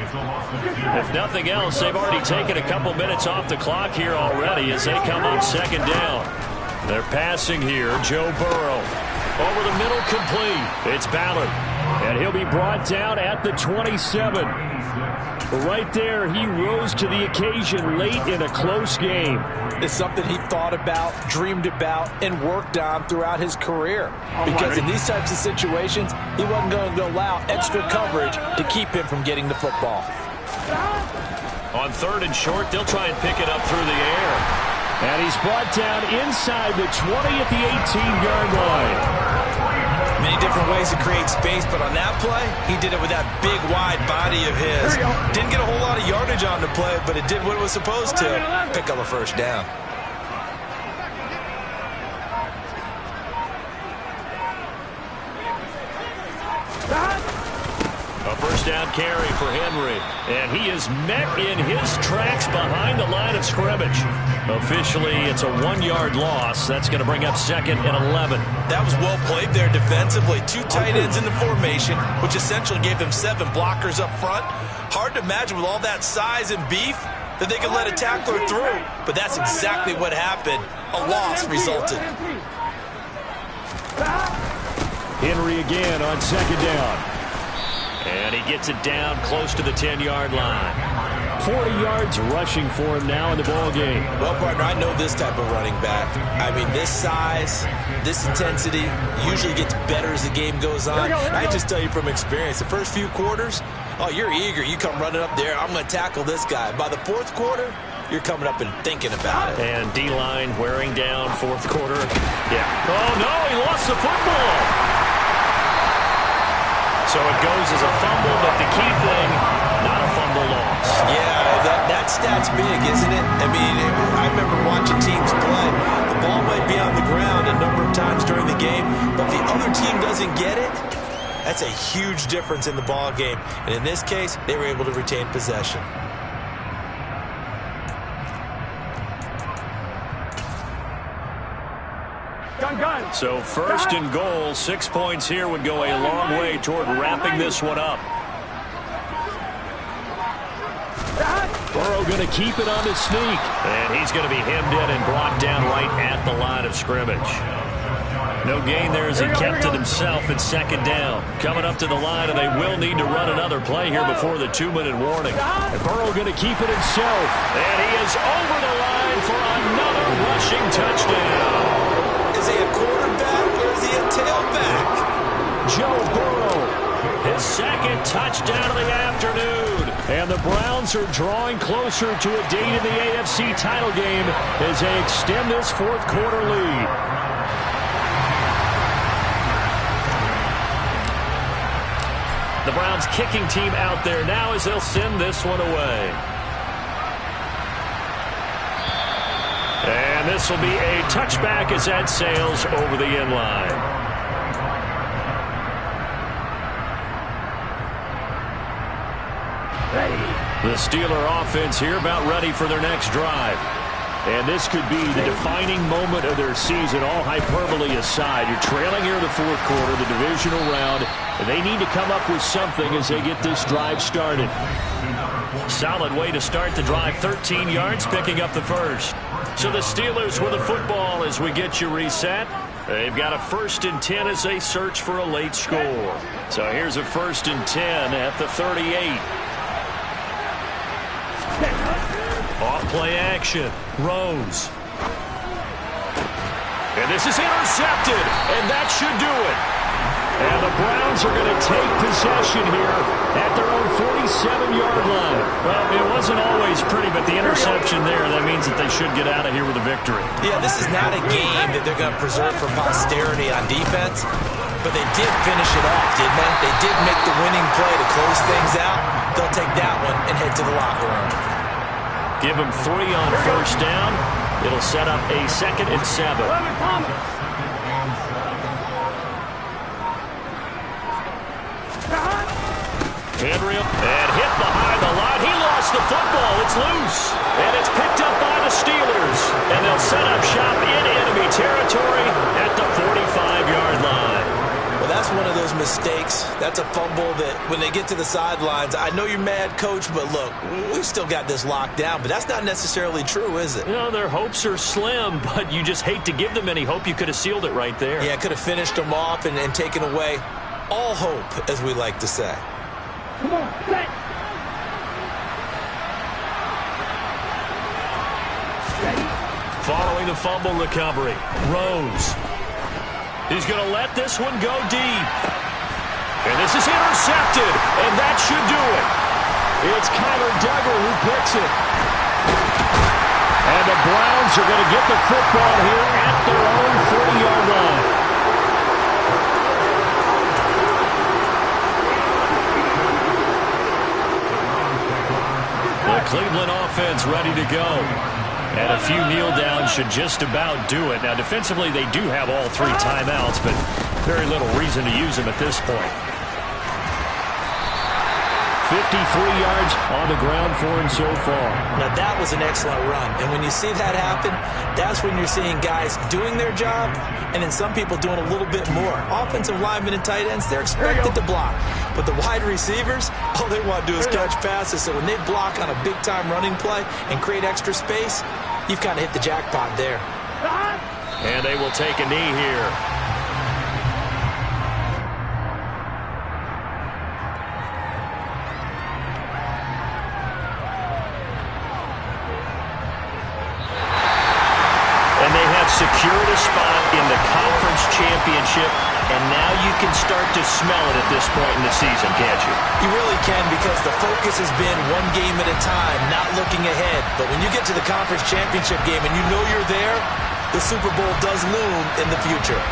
If nothing else, they've already taken a couple minutes off the clock here already as they come up 2nd down. They're passing here. Joe Burrow. Over the middle, complete. It's Ballard. And he'll be brought down at the 27. Right there, he rose to the occasion late in a close game. It's something he thought about, dreamed about, and worked on throughout his career. Because in these types of situations, he wasn't going to allow extra coverage to keep him from getting the football. On 3rd and short, they'll try and pick it up through the air. And he's brought down inside the 20 at the 18-yard line. Many different ways to create space, but on that play, he did it with that big, wide body of his. Didn't get a whole lot of yardage on the play, but it did what it was supposed to, pick up a 1st down. A 1st down carry for Henry, and he is met in his tracks behind the line of scrimmage. Officially, it's a 1-yard loss. That's going to bring up 2nd and 11. That was well played there defensively. 2 tight ends in the formation, which essentially gave them 7 blockers up front. Hard to imagine with all that size and beef that they could let a tackler through. But that's exactly what happened. A loss resulted. Henry again on 2nd down. And he gets it down close to the 10-yard line. 40 yards rushing for him now in the ball game. Well, partner, I know this type of running back. I mean, this size, this intensity usually gets better as the game goes on. I just tell you from experience, the first few quarters, oh, you're eager. You come running up there, I'm going to tackle this guy. By the 4th quarter, you're coming up and thinking about it. And D-line wearing down 4th quarter. Yeah. Oh, no, he lost the football. So it goes as a fumble, but the key thing, not a fumble loss. Yeah, that stat's big, isn't it? I mean, I remember watching teams play. The ball might be on the ground a number of times during the game, but if the other team doesn't get it, that's a huge difference in the ball game. And in this case, they were able to retain possession. So 1st and goal, 6 points here would go a long way toward wrapping this one up. Burrow going to keep it on the sneak. And he's going to be hemmed in and brought down right at the line of scrimmage. No gain there as he kept it himself at 2nd down. Coming up to the line, and they will need to run another play here before the 2-minute warning. And Burrow going to keep it himself. And he is over the line for another rushing touchdown. Is he a quarterback or is he a tailback? Joe Burrow. His 2nd touchdown of the afternoon. And the Browns are drawing closer to a date in the AFC title game as they extend this 4th quarter lead. The Browns kicking team out there now as they'll send this one away. And this will be a touchback as that sails over the end line. The Steeler offense here about ready for their next drive. And this could be the defining moment of their season, all hyperbole aside. You're trailing here in the 4th quarter, the divisional round, and they need to come up with something as they get this drive started. Solid way to start the drive, 13 yards, picking up the 1st. So the Steelers with the football as we get you reset. They've got a 1st and 10 as they search for a late score. So here's a 1st and 10 at the 38. Off play action. Rose. And this is intercepted, and that should do it. And the Browns are going to take possession here at their own 47-yard line. Well, it wasn't always pretty, but the interception there, that means that they should get out of here with a victory. Yeah, this is not a game that they're going to preserve for posterity on defense, but they did finish it off, didn't they? They did make the winning play to close things out. They'll take that one and head to the locker room. Give them 3 on 1st down. It'll set up a 2nd and 7. Henry, and hit behind the line. He lost the football. It's loose. And it's picked up by the Steelers. And they'll set up shop in enemy territory at the 45-yard line. Well, that's one of those mistakes. That's a fumble that when they get to the sidelines, I know you're mad, Coach, but look, we've still got this locked down. But that's not necessarily true, is it? You know, their hopes are slim, but you just hate to give them any hope. You could have sealed it right there. Yeah, could have finished them off and taken away all hope, as we like to say. Come on, set. Following the fumble recovery, Rose. He's going to let this one go deep. And this is intercepted, and that should do it. It's Kyler Duggar who picks it. And the Browns are going to get the football here at their own 40-yard line. The Cleveland offense ready to go. And a few kneel downs should just about do it. Now, defensively, they do have all 3 timeouts, but very little reason to use them at this point. 53 yards on the ground for him so far. Now, that was an excellent run. And when you see that happen, that's when you're seeing guys doing their job and then some people doing a little bit more. Offensive linemen and tight ends, they're expected to block. But the wide receivers, all they want to do is catch passes. So when they block on a big-time running play and create extra space, you've kind of hit the jackpot there. And they will take a knee here. And they have secured a spot in the conference championship, and now you can start to smell it at this point in the season, can't you? You really can, because the focus has been one game at a time, not looking ahead. But when you get to the conference championship game and you know you're there, the Super Bowl does loom in the future.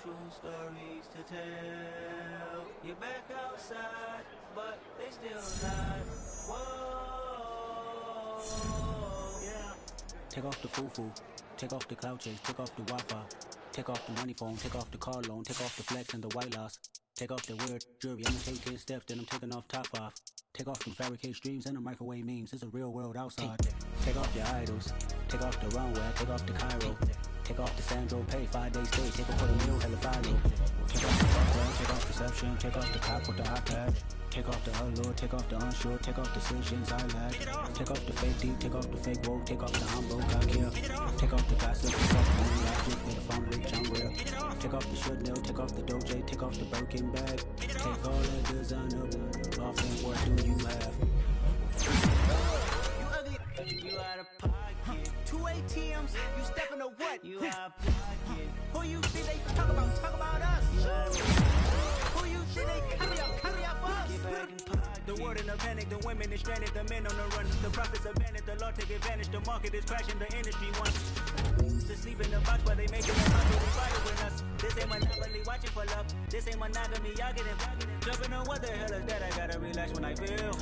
True stories to tell. You're back outside, but they still alive. Whoa, yeah. Take off the foo-foo. Take off the cloud chase. Take off the Wi-Fi. Take off the money phone. Take off the car loan. Take off the flex and the white loss. Take off the weird jewelry. I'ma take 10 steps, then I'm taking off top off. Take off them fabricated streams and the microwave memes. It's a real world outside. Take off your idols. Take off the runway. Take off the Cairo. Take off the Sandro Pay. 5 days stay. Take off for the meal. Hella follow. Take off the software. Take off perception. Take off the cop with the iPad. Take off the allure. Take off the unsure. Take off decisions I lack. Take off the fake deep. Take off the fake woke. Take off the I'm broke. I care. Take off the gossip. Take off the logic. With the phone rich. I'm real. Take off the should nail. Take off the doje. Take off the Birkin bag. Take all that designer off and what do you have? You ugly, you out of pocket. 2 ATMs, you stepping to what? You out of pocket. Who you think they talk about us? You out of pocket. Who you think they carry out for us? Get back in pocket. The world in a panic, the women is stranded, the men on the run. The profits abandoned, the law take advantage. The market is crashing, the industry wants to sleep in the box while they making the money. We fighting with us. This ain't monopoly, watching for love. This ain't monogamy, y'all getting jumping on what the hell is that? I gotta relax when I feel.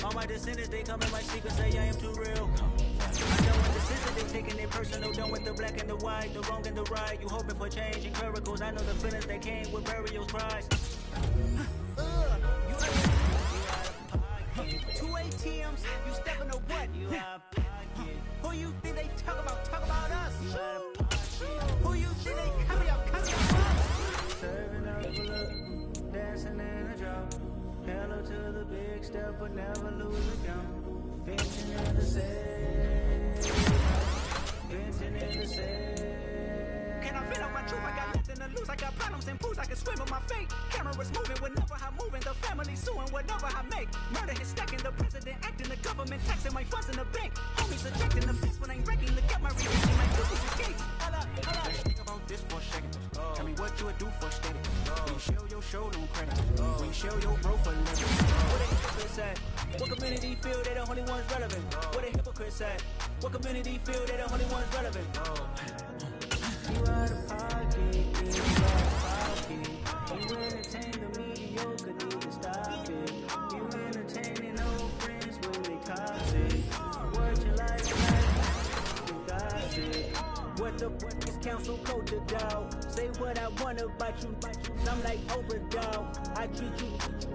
All my descendants, they come in my sleep and say I am too real. I know what the sensitive, taking it personal. Done with the black and the white, the wrong and the right. You hoping for change and miracles. I know the feelings that came with burial cries. You out of pocket. 2 ATMs, you stepping to what? You out of pocket. Who you think they talk about us? You out of pocket. Who you think they carry out us? Serving up a look, dancing in a drop. Hello to the big step, but never lose a count. Venting in the set. Venting in the set. Can I feel out my truth? I got nothing to lose. I got problems and pools. I can swim with my fate. Cameras moving whenever I'm moving. The family suing whatever I make. Murder is stacking. The president acting. The government taxing my funds in the bank. Homies ejecting the fence when I'm wrecking. Look at my reaction. My business escapes. Hold up. Think about this for a second. Tell me what you would do for steady. When you show your show, no credit. When you show your bro for living. What a hypocrite said. What community feel they the only ones relevant? What a hypocrite said. What community feel they the only ones relevant? You out of pocket, you out of pocket. You entertain the mediocre, need to stop it. You entertaining old friends when they toxic. What your life like, you gossip. What the is council culture, dog? Say what I want about you, I'm like overdog. I treat you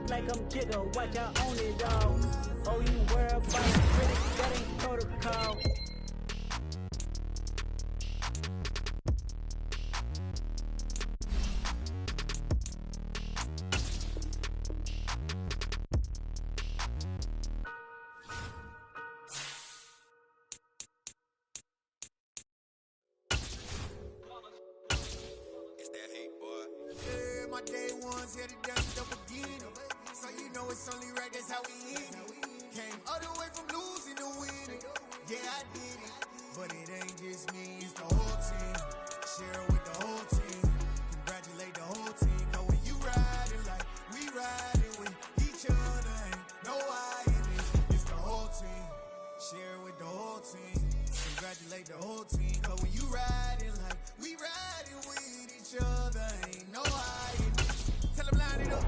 like I'm Jigga, watch I own it all. Oh, you worry about a critic, that ain't protocol. My day ones here to dance at the beginning. So you know it's only right, that's how we end it. Came all the way from losing to winning. Yeah, I did it. But it ain't just me, it's the whole team. Share it with the whole team. Congratulate the whole team. Cause when you riding like we riding with each other, ain't no I in it. It's the whole team. Share it with the whole team. Congratulate the whole team. Cause when you riding like we riding with each other, ain't no I in it. Tell them line it up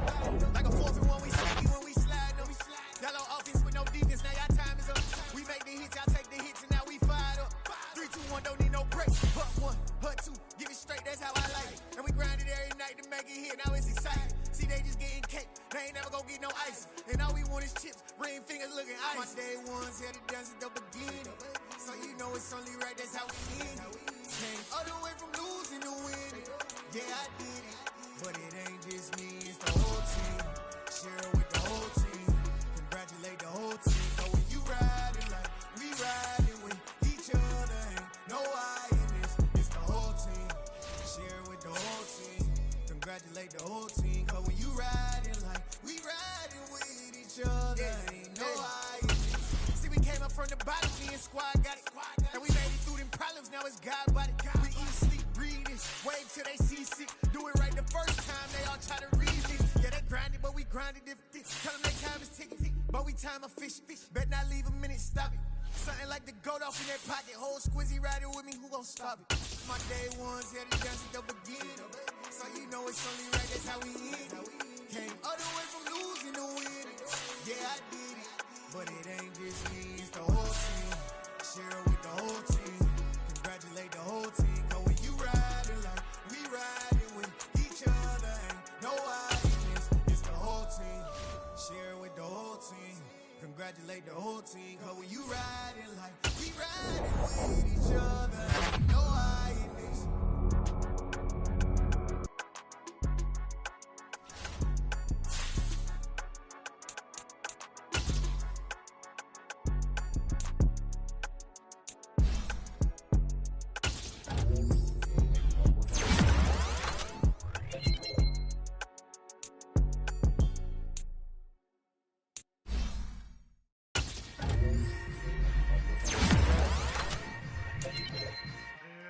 like a 4-1 we slide when we slide them. Y'all on offense with no defense, now y'all time is up. We make the hits, y'all take the hits, and now we fired up. 3, 2, 1, don't need no breaks. Hut 1, hut 2, give it straight, that's how I like it. And we grind it every night to make it hit, now it's exciting. See, they just getting cake, they ain't never gonna get no ice. And all we want is chips, ring fingers looking ice. My day ones here to dance at the beginning. So you know it's only right, that's how we end it. Came all the way from losing to winning. Yeah, I did it. But it ain't just me, it's the whole team. Share it with the whole team. Congratulate the whole team. So when you riding like we riding with each other, ain't no I in this. It's the whole team. Share it with the whole team. Congratulate the whole team. Cause when you riding like we riding with each other, ain't no I in this. See, we came up from the bottom, me and squad got it. And we made it through them problems, now it's God body. We eat, sleep, breathe this. Wave till they see sick. Do it right the first time, they all try to read this. Yeah, they grinded, but we grinded if this. Tell them they time is ticking, but we time a fish. Bet not leave a minute, stop it. Something like the goat off in that pocket. Whole squizzy riding with me, who gon' stop it? My day ones here to dance at the beginning. So you know it's only right, that's how we end it. Came all the way from losing to winning. Yeah, I did it. But it ain't just me, it's the whole team. Share it with the whole team. Congratulate the whole team. Cause when you riding like we riding with each other, ain't no hiding. It's the whole team. Share it with the whole team. Congratulate the whole team. Cause when you riding like we riding with each other, ain't no hiding.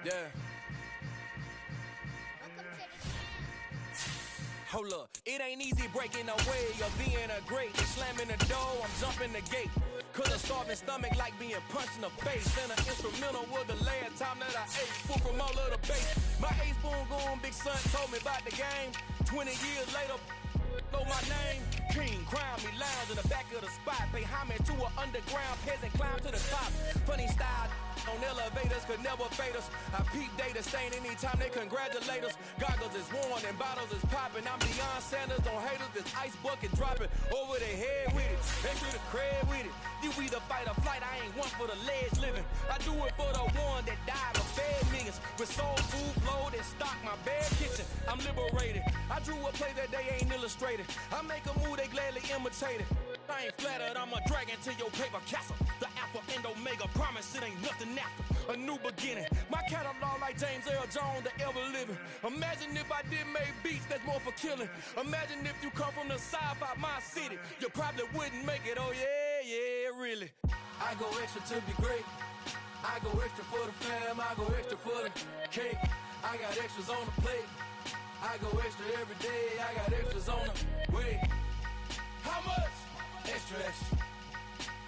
Yeah. Hold up, it ain't easy breaking away or being a great. They slamming the door, I'm jumping the gate. Cause a starving stomach like being punched in the face. And an instrumental was the last time that I ate. Full from all of the bass. My A-spoon going, big son told me about the game. 20 years later, know my name. King, crown me, lounge in the back of the spot. Pay homage to an underground peasant, climb to the top. Funny style on elevators could never fade us. I peep data stain anytime they congratulate us. Goggles is worn and bottles is popping. I'm Deion Sanders on haters, this ice bucket dropping over their head with it. They through the crib with it. You either fight or flight, I ain't one for the ledge living. I do it for the one that died or fed millions. With soul food, flowed and stock my bare kitchen. I'm liberated. I drew a play that they ain't illustrated. I make a move, they gladly imitate it. I ain't flattered, I'm a dragon to your paper castle. The alpha and omega, promise it ain't nothing after. A new beginning. My catalog like James Earl Jones, the ever living. Imagine if I did make beats that's more for killing. Imagine if you come from the side by my city. You probably wouldn't make it, oh yeah, really. I go extra to be great. I go extra for the fam, I go extra for the cake. I got extras on the plate. I go extra every day, I got extras on the way. How much? Extra, extra.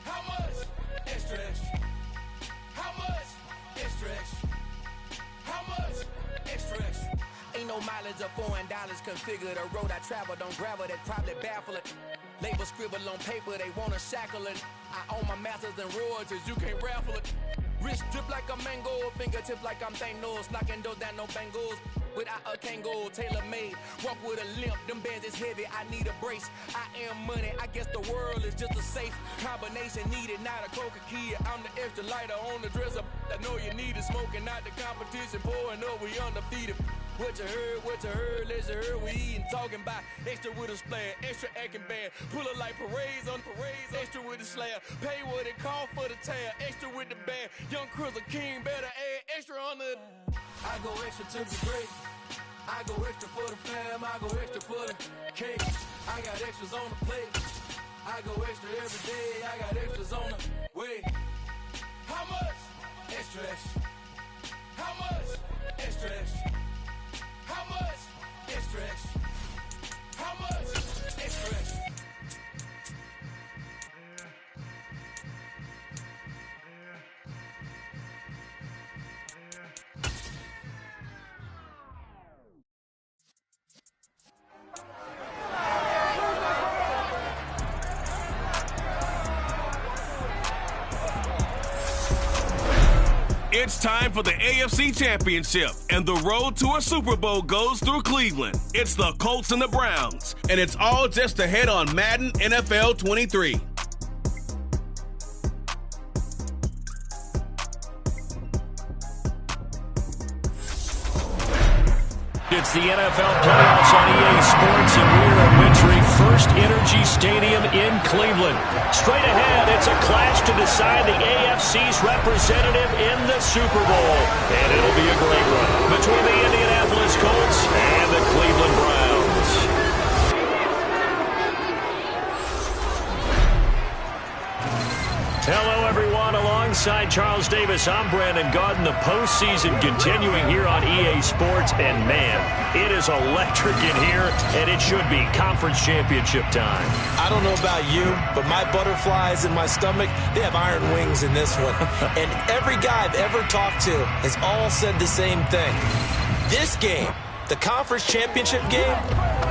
How much? Extra, extra. How much? Extra, extra. How much? Extra, extra. Ain't no mileage of $4 configure the road I travel. Don't gravel that probably baffle it. Label scribble on paper, they wanna shackle it. I own my masters and royalties, you can't raffle it. Wrist drip like a mango, fingertips like I'm Thanos, knocking those down no bangles. Without a Kango, tailor-made, walk with a limp, them bands is heavy, I need a brace. I am money, I guess the world is just a safe combination needed, not a coca key. I'm the extra lighter on the dresser, I know you need it, smoking out the competition, pouring up, we undefeated. What you heard, let's hear we eatin', talking about extra with a splash, extra acting bad, pull it like parades on parades, extra with the slab, pay what it cost for the tab, extra with the band, young Chris a king, better add extra on the. I go extra to be great. I go extra for the fam, I go extra for the cake. I got extras on the plate. I go extra every day, I got extras on the way. How much? Extra, extra. How much? Extra, extra. How much? Extra, extra. How much? Extra, extra. It's time for the AFC Championship, and the road to a Super Bowl goes through Cleveland. It's the Colts and the Browns, and it's all just ahead on Madden NFL 23. It's the NFL playoffs on EA Sports, and we're at Wintry First Energy Stadium in Cleveland. Straight ahead, it's a clash to decide the AFC's representative in the Super Bowl. And it'll be a great one between the Indianapolis Colts and the Cleveland Browns. Hello, everyone. Alongside Charles Davis, I'm Brandon Gaudin. The postseason continuing here on EA Sports. And, man, it is electric in here, and it should be conference championship time. I don't know about you, but my butterflies in my stomach, they have iron wings in this one. And every guy I've ever talked to has all said the same thing. This game, the conference championship game,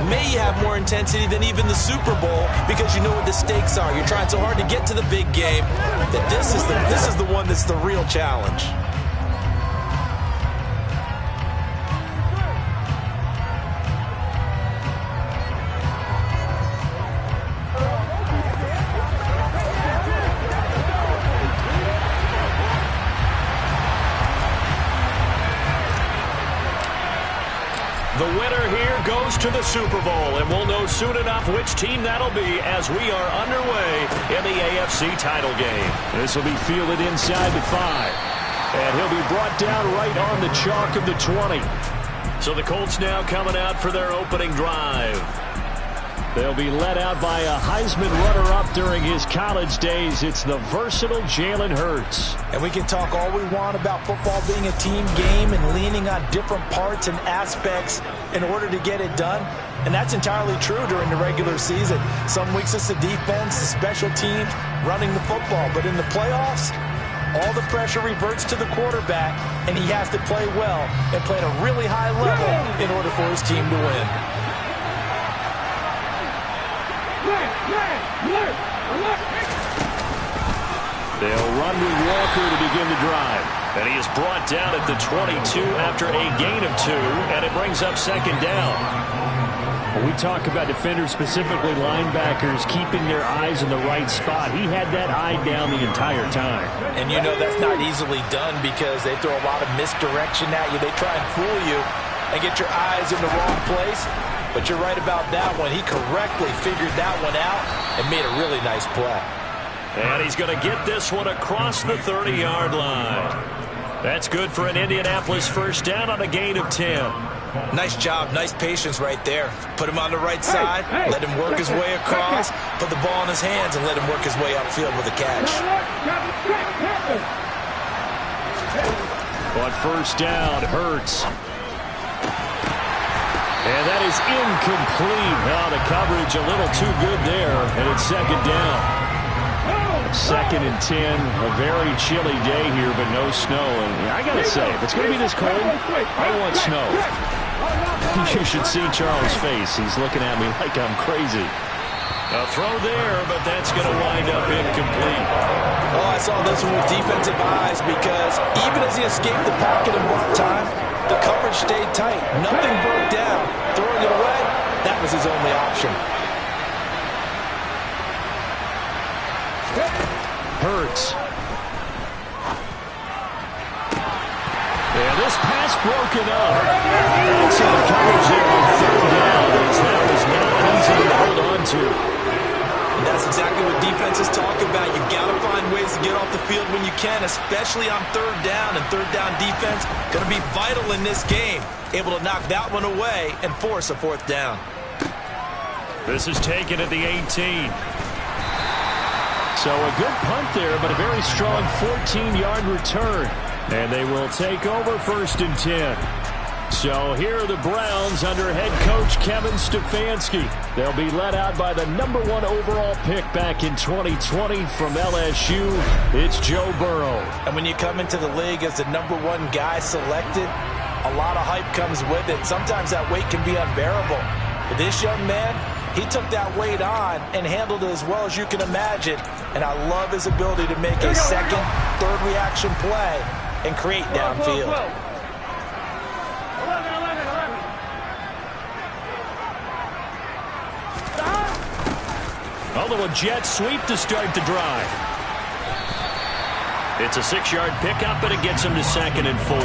may have more intensity than even the Super Bowl because you know what the stakes are. You're trying so hard to get to the big game that this is the one that's the real challenge. The winner here goes to the Super Bowl, and we'll know soon enough which team that'll be as we are underway in the AFC title game. This will be fielded inside the 5. And he'll be brought down right on the chalk of the 20. So the Colts now coming out for their opening drive. They'll be led out by a Heisman runner-up during his college days. It's the versatile Jalen Hurts. And we can talk all we want about football being a team game and leaning on different parts and aspects in order to get it done. And that's entirely true during the regular season. Some weeks it's the defense, the special teams, running the football. But in the playoffs, all the pressure reverts to the quarterback, and he has to play well and play at a really high level in order for his team to win. They'll run with Walker to begin the drive. And he is brought down at the 22 after a gain of 2, and it brings up second down. When we talk about defenders, specifically linebackers, keeping their eyes in the right spot, he had that eye down the entire time. And you know that's not easily done because they throw a lot of misdirection at you. They try and fool you and get your eyes in the wrong place. But you're right about that one. He correctly figured that one out and made a really nice play. And he's going to get this one across the 30-yard line. That's good for an Indianapolis first down on a gain of 10. Nice job, nice patience right there. Put him on the right side, let him work his way across, put the ball in his hands, and let him work his way upfield with a catch. On first down, Hurts. And that is incomplete. Now the coverage a little too good there, and it's second down. 2nd and 10, a very chilly day here, but no snow. And I got to say, if it's going to be this cold, I want snow. You should see Charles' face. He's looking at me like I'm crazy. A throw there, but that's going to wind up incomplete. Oh, I saw this one with defensive eyes because even as he escaped the pocket and bought time, the coverage stayed tight. Nothing broke down. Throwing it away, that was his only option. Hurts. And this pass broken up. And so the coverage there on third down as that was not easy to hold on to. And that's exactly what defenses talk about. You've got to find ways to get off the field when you can, especially on third down. And third down defense going to be vital in this game. Able to knock that one away and force a fourth down. This is taken at the 18. So a good punt there, but a very strong 14-yard return. And they will take over 1st and 10. So here are the Browns under head coach Kevin Stefanski. They'll be led out by the #1 overall pick back in 2020 from LSU. It's Joe Burrow. And when you come into the league as the #1 guy selected, a lot of hype comes with it. Sometimes that weight can be unbearable. But this young man, he took that weight on and handled it as well as you can imagine. And I love his ability to make a second, third reaction play and create downfield. Although a jet sweep to start the drive. It's a 6-yard pickup, and it gets him to 2nd and 4.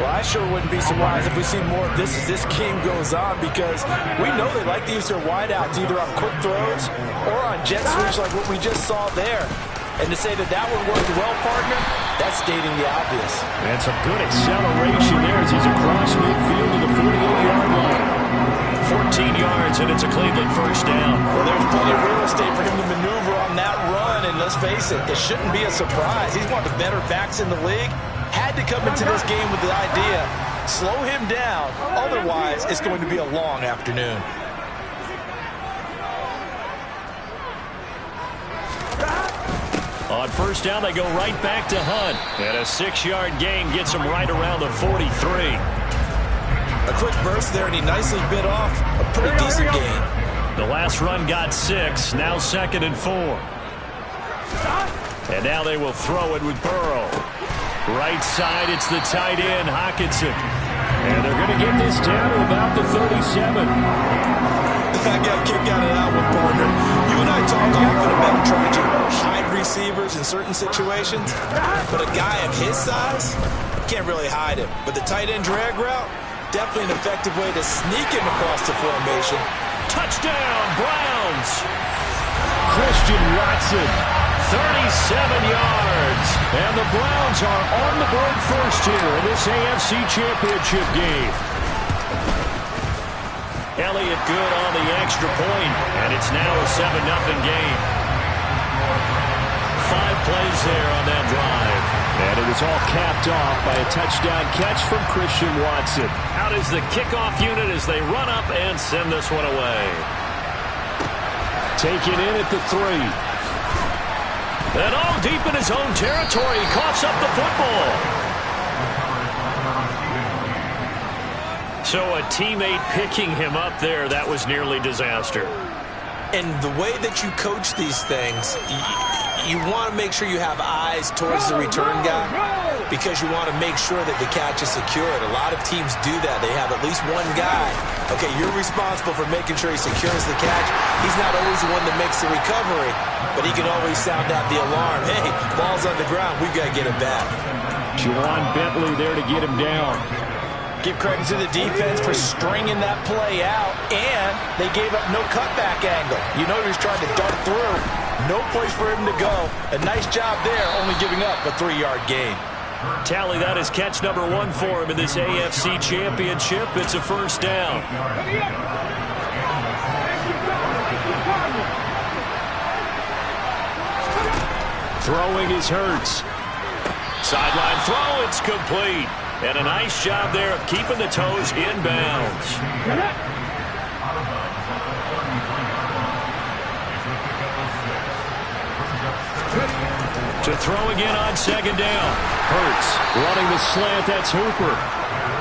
Well, I sure wouldn't be surprised if we see more of this as this game goes on because we know they like to use their wideouts either on quick throws or on jet sweeps like what we just saw there. And to say that that one worked well, partner, that's stating the obvious. And some good acceleration there as he's across midfield to the 48-yard line. 14 yards, and it's a Cleveland first down. Well, there's plenty of real estate for him to maneuver on that run, and let's face it, it shouldn't be a surprise. He's one of the better backs in the league. Had to come into this game with the idea, slow him down, otherwise it's going to be a long afternoon. On first down, they go right back to Hunt. And a 6-yard gain gets him right around the 43. A quick burst there, and he nicely bit off a pretty decent gain. The last run got 6, now 2nd and 4. And now they will throw it with Burrow. Right side, it's the tight end, Hockenson. And they're going to get this down to about the 37. I got a kick out of that one, partner. You and I talk often about trying to hide receivers in certain situations, but a guy of his size can't really hide him. But the tight end drag route, definitely an effective way to sneak him across the formation. Touchdown, Browns! Christian Watson, 37 yards. And the Browns are on the board first here in this AFC Championship game. Elliott good on the extra point, and it's now a 7-0 game. 5 plays there on that drive. And it was all capped off by a touchdown catch from Christian Watson. Out is the kickoff unit as they run up and send this one away. Taken in at the 3. And all deep in his own territory, he coughs up the football. So a teammate picking him up there, that was nearly disaster. And the way that you coach these things, you want to make sure you have eyes towards the return guy because you want to make sure that the catch is secured. A lot of teams do that. They have at least one guy. Okay, you're responsible for making sure he secures the catch. He's not always the one that makes the recovery, but he can always sound out the alarm. Hey, ball's on the ground. We've got to get it back. Juwan Bentley there to get him down. Give credit to the defense for stringing that play out, and they gave up no cutback angle. You know he was trying to dart through. No place for him to go. A nice job there, only giving up a 3-yard gain. Tally, that is catch number 1 for him in this AFC Championship. It's a first down. Throwing is Hurts. Sideline throw, it's complete. And a nice job there of keeping the toes inbounds. To throw again on 2nd down. Hurts running the slant, that's Hooper.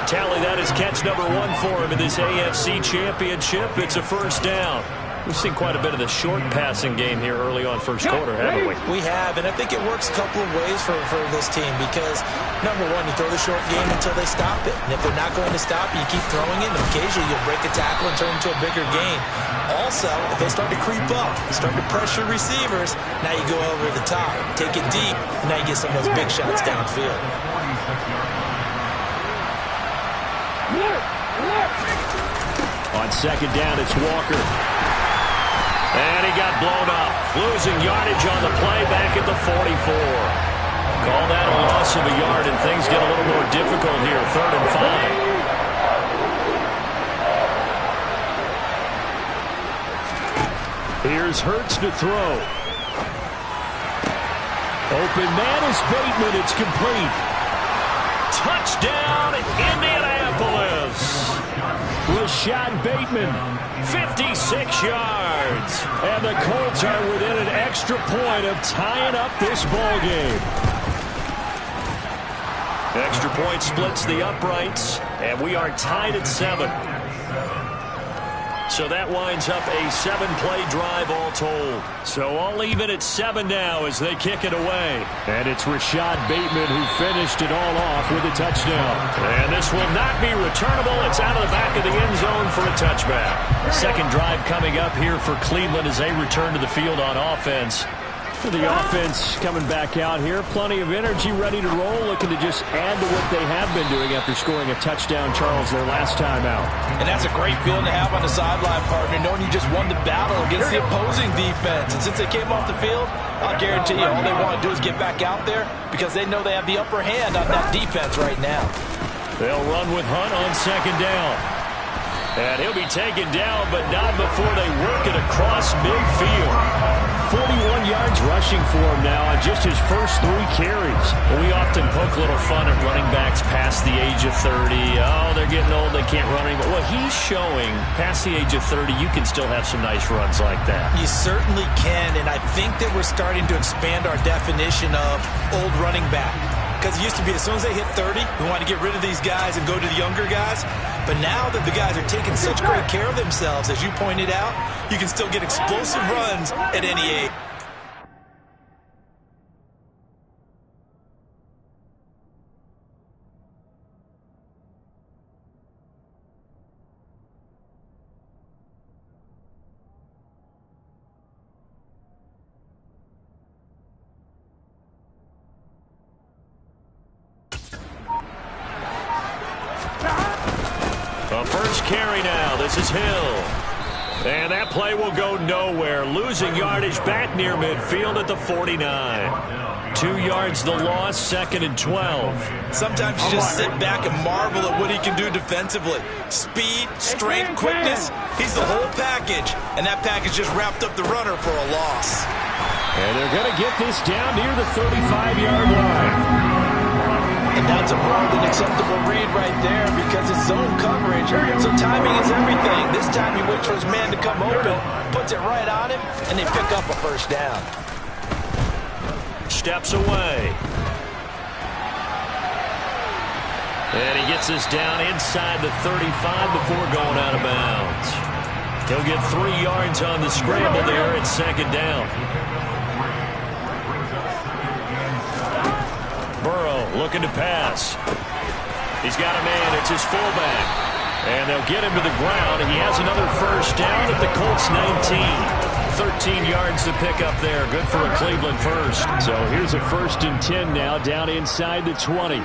Tally, that is catch number 1 for him in this AFC Championship. It's a first down. We've seen quite a bit of the short passing game here early on first quarter, haven't we? We have, and I think it works a couple of ways for this team because, number one, you throw the short game until they stop it. And if they're not going to stop it, you keep throwing it, and occasionally you'll break a tackle and turn it into a bigger gain. Also, if they start to creep up, start to pressure receivers, now you go over the top, take it deep, and now you get some of those big shots downfield. On 2nd down, it's Walker. And he got blown up. Losing yardage on the play back at the 44. Call that a loss of a yard, and things get a little more difficult here. 3rd and 5. Here's Hurts to throw. Open man is Bateman. It's complete. Touchdown, Indianapolis. Rashad Bateman, 56 yards. And the Colts are within an extra point of tying up this ball game. Extra point splits the uprights, and we are tied at 7. So that winds up a 7-play drive all told. So all even at 7 now as they kick it away. And it's Rashad Bateman who finished it all off with a touchdown. And this will not be returnable. It's out of the back of the end zone for a touchback. Second drive coming up here for Cleveland as they return to the field on offense. The offense coming back out here. Plenty of energy, ready to roll, looking to just add to what they have been doing after scoring a touchdown, Charles, their last time out. And that's a great feeling to have on the sideline, partner, knowing you just won the battle against the opposing defense. And since they came off the field, I'll guarantee you all they want to do is get back out there because they know they have the upper hand on that defense right now. They'll run with Hunt on 2nd down. And he'll be taken down, but not before they work it across midfield. 41 yards rushing for him now on just his first 3 carries. We often poke a little fun at running backs past the age of 30. Oh, they're getting old, they can't run anymore. Well, he's showing past the age of 30, you can still have some nice runs like that. You certainly can, and I think that we're starting to expand our definition of old running back. because it used to be as soon as they hit 30, we want to get rid of these guys and go to the younger guys. But now that the guys are taking such great care of themselves, as you pointed out, you can still get explosive runs at any age. The first carry now. This is Hill. And that play will go nowhere. Losing yardage back near midfield at the 49. 2 yards the loss, 2nd and 12. Sometimes you just sit back and marvel at what he can do defensively. Speed, strength, quickness. He's the whole package. And that package just wrapped up the runner for a loss. And they're going to get this down near the 35-yard line. And that's a more than acceptable read right there because it's zone coverage, so timing is everything. This time he waits for his man to come open, puts it right on him, and they pick up a first down. Steps away. And he gets us down inside the 35 before going out of bounds. He'll get 3 yards on the scramble there at 2nd down. Burrow looking to pass. He's got a man. It's his fullback. And they'll get him to the ground. He has another first down at the Colts 19. 13 yards to pick up there. Good for a Cleveland first. So here's a 1st and 10 now down inside the 20.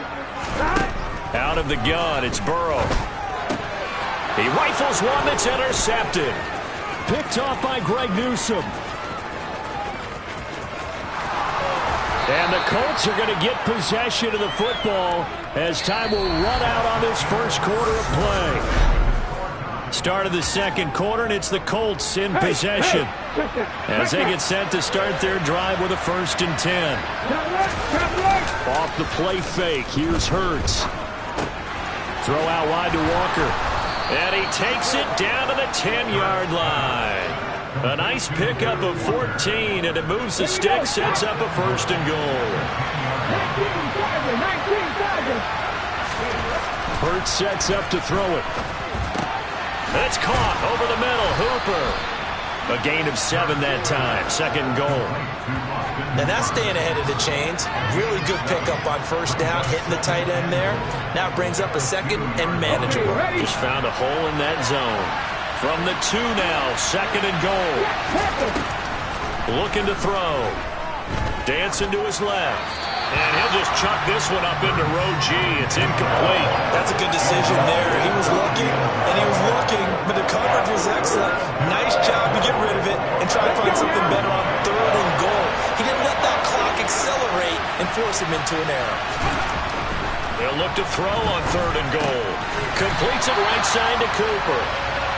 Out of the gun, it's Burrow. He rifles one that's intercepted. Picked off by Greg Newsome. And the Colts are going to get possession of the football as time will run out on this first quarter of play. Start of the 2nd quarter, and it's the Colts in possession as they get set to start their drive with a 1st and 10. Off the play fake, here's Hurts. Throw out wide to Walker. And he takes it down to the 10-yard line. A nice pickup of 14, and it moves the stick, sets up a 1st and goal. 19 Hurts sets up to throw it. It's caught over the middle. Hooper. A gain of 7 that time. 2nd goal. Now that's staying ahead of the chains. Really good pickup on 1st down, hitting the tight end there. Now it brings up a 2nd and manageable. Just found a hole in that zone. From the 2 now, 2nd and goal. Looking to throw. Dancing to his left. And he'll just chuck this one up into row G. It's incomplete. That's a good decision there. He was looking, and he was looking, but the coverage was excellent. Nice job to get rid of it and try to find something better on 3rd and goal. He didn't let that clock accelerate and force him into an error. They'll look to throw on 3rd and goal. Completes it right side to Cooper.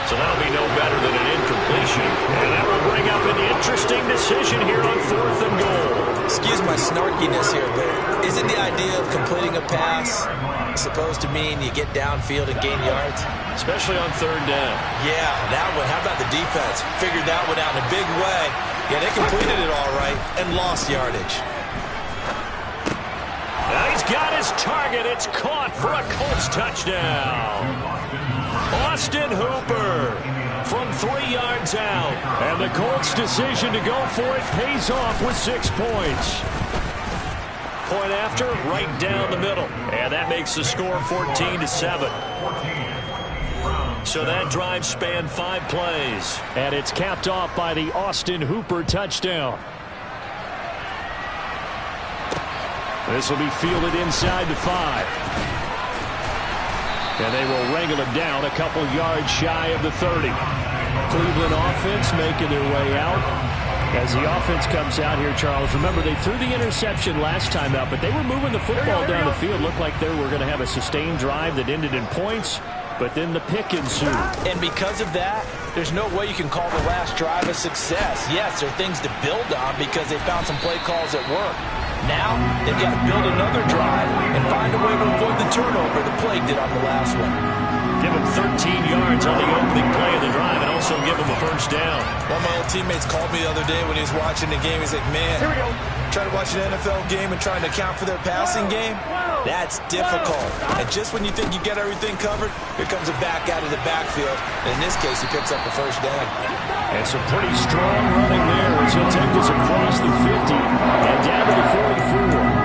So that'll be no better than an incompletion. And that will bring up an interesting decision here on 4th and goal. Excuse my snarkiness here, but isn't the idea of completing a pass supposed to mean you get downfield and gain yards? Especially on 3rd down. Yeah, that one. How about the defense? Figured that one out in a big way. Yeah, they completed it all right and lost yardage. Now he's got his target. It's caught for a Colts touchdown. Austin Hooper from 3 yards out. And the Colts' decision to go for it pays off with 6 points. Point after, right down the middle. And that makes the score 14-7. So that drive spanned 5 plays. And it's capped off by the Austin Hooper touchdown. This will be fielded inside the 5. And they will wrangle him down a couple yards shy of the 30. Cleveland offense making their way out. As the offense comes out here, Charles, remember they threw the interception last time out, but they were moving the football down the field. Looked like they were going to have a sustained drive that ended in points, but then the pick ensued. And because of that, there's no way you can call the last drive a success. Yes, there are things to build on because they found some play calls that work. Now, they've got to build another drive and find a way to avoid the turnover the play did on the last one. give him 13 yards on the opening play of the drive and also give him a first down. One of my old teammates called me the other day when he was watching the game. He's like, man, trying to watch an NFL game and trying to account for their passing game, that's difficult. And just when you think you get everything covered, here comes a back out of the backfield. And in this case, he picks up a first down. And some pretty strong running there as he'll take us across the 50 and down to the 44.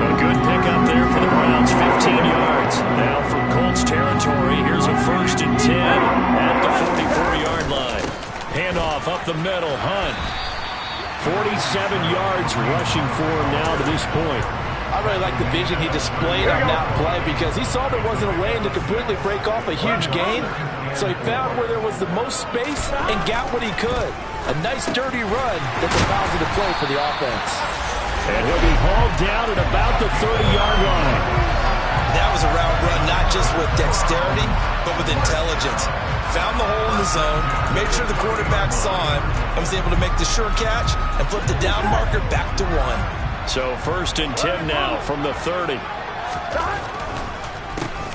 A good pickup there for the Browns, 15 yards. Now from Colts territory, here's a 1st and 10 at the 44-yard line. Handoff up the middle, Hunt. 47 yards rushing for him now to this point. I really like the vision he displayed on that play because he saw there wasn't a lane to completely break off a huge gain. So he found where there was the most space and got what he could. A nice dirty run that's a positive play for the offense. And he'll be hauled down at about the 30-yard line. That was a route run not just with dexterity, but with intelligence. Found the hole in the zone, made sure the quarterback saw him, and was able to make the sure catch and flip the down marker back to 1. So 1st and 10 now from the 30.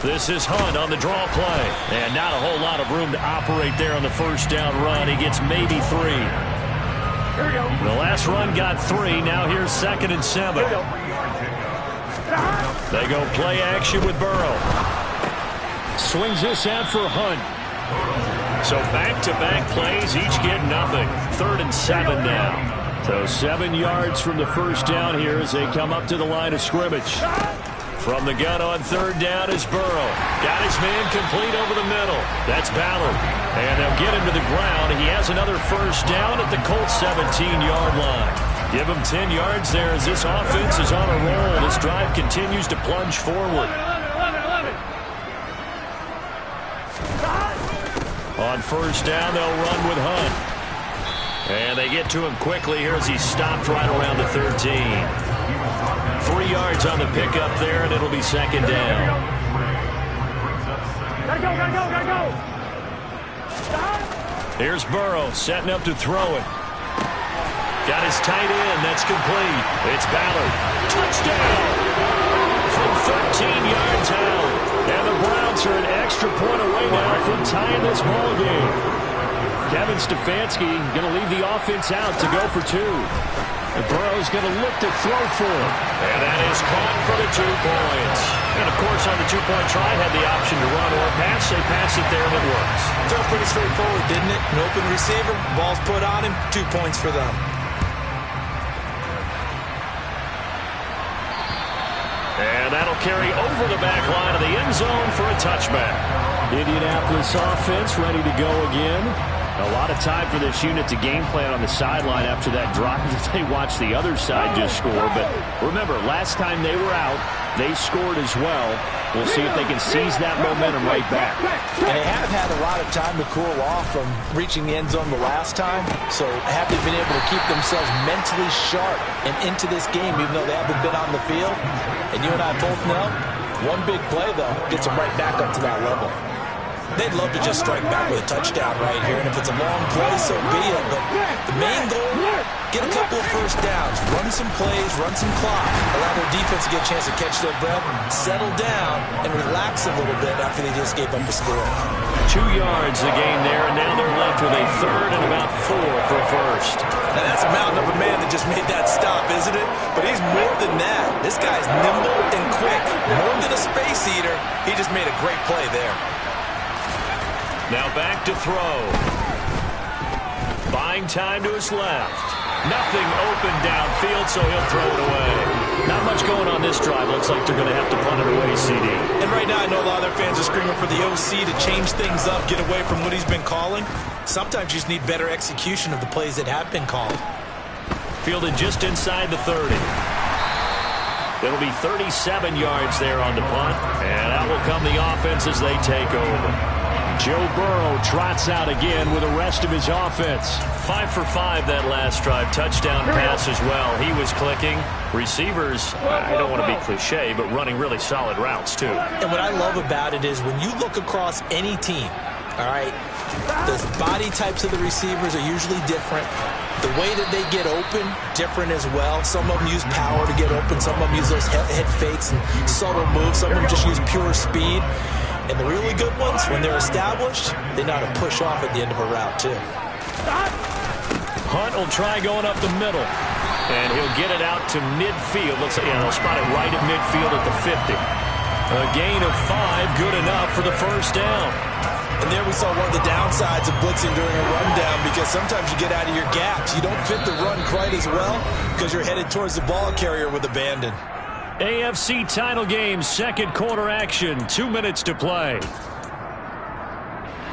This is Hunt on the draw play. And not a whole lot of room to operate there on the first down run. He gets maybe 3. The last run got 3. Now here's 2nd and 7. They go play action with Burrow. Swings this out for Hunt. So back-to-back plays, each get nothing. 3rd and 7 now. So 7 yards from the first down here as they come up to the line of scrimmage. From the gun on 3rd down is Burrow. Got his man complete over the middle. That's Ballard. And they'll get him to the ground. He has another first down at the Colts 17-yard line. Give him 10 yards there as this offense is on a roll. This drive continues to plunge forward. On first down, they'll run with Hunt. And they get to him quickly here as he's stopped right around the 13. 3 yards on the pickup there, and it'll be 2nd down. Gotta go. Here's Burrow setting up to throw it. Got his tight end. That's complete. It's Ballard. Touchdown! From 13 yards out. And the Browns are an extra point away now from tying this ball game. Kevin Stefanski going to leave the offense out to go for 2. And Burrow's going to look to throw for him. And that is caught for the 2 points. And, of course, on the 2-point try, had the option to run or pass. They pass it there, and it works. Felt pretty straightforward, didn't it? An open receiver, ball's put on him, 2 points for them. And that'll carry over the back line of the end zone for a touchback. Indianapolis offense ready to go again. A lot of time for this unit to game plan on the sideline after that drive that they watched the other side just score. But remember, last time they were out, they scored as well. We'll see if they can seize that momentum right back. And they have had a lot of time to cool off from reaching the end zone the last time. So have they been able to keep themselves mentally sharp and into this game even though they haven't been on the field? And you and I both know, one big play, though, gets them right back up to that level. They'd love to just strike back with a touchdown right here, and if it's a long play, so be it. But the main goal, get a couple of first downs, run some plays, run some clock, allow their defense to get a chance to catch their breath, settle down, and relax a little bit after they just gave up the score. 2 yards the gain there, and now they're left with a 3rd and about 4 for a first. Now that's a mountain of a man that just made that stop, isn't it? But he's more than that. This guy's nimble and quick. More than a space eater, he just made a great play there. Now back to throw. Buying time to his left. Nothing open downfield, so he'll throw it away. Not much going on this drive. Looks like they're going to have to punt it away, CD. And right now I know a lot of their fans are screaming for the OC to change things up, get away from what he's been calling. Sometimes you just need better execution of the plays that have been called. Fielded just inside the 30. It'll be 37 yards there on the punt. And out will come the offense as they take over. Joe Burrow trots out again with the rest of his offense. 5 for 5 that last drive. Touchdown pass as well. He was clicking. Receivers, I don't want to be cliche, but running really solid routes too. And what I love about it is when you look across any team, all right, the body types of the receivers are usually different. The way that they get open, different as well. Some of them use power to get open. Some of them use those head fakes and subtle moves. Some of them just use pure speed. And the really good ones, when they're established, they know how to push off at the end of a route, too. Hunt will try going up the middle. And he'll get it out to midfield. Looks like, they'll spot it right at midfield at the 50. A gain of 5, good enough for the first down. And there we saw one of the downsides of blitzing during a rundown, because sometimes you get out of your gaps. You don't fit the run quite as well because you're headed towards the ball carrier with abandon. AFC title game, second quarter action, 2 minutes to play.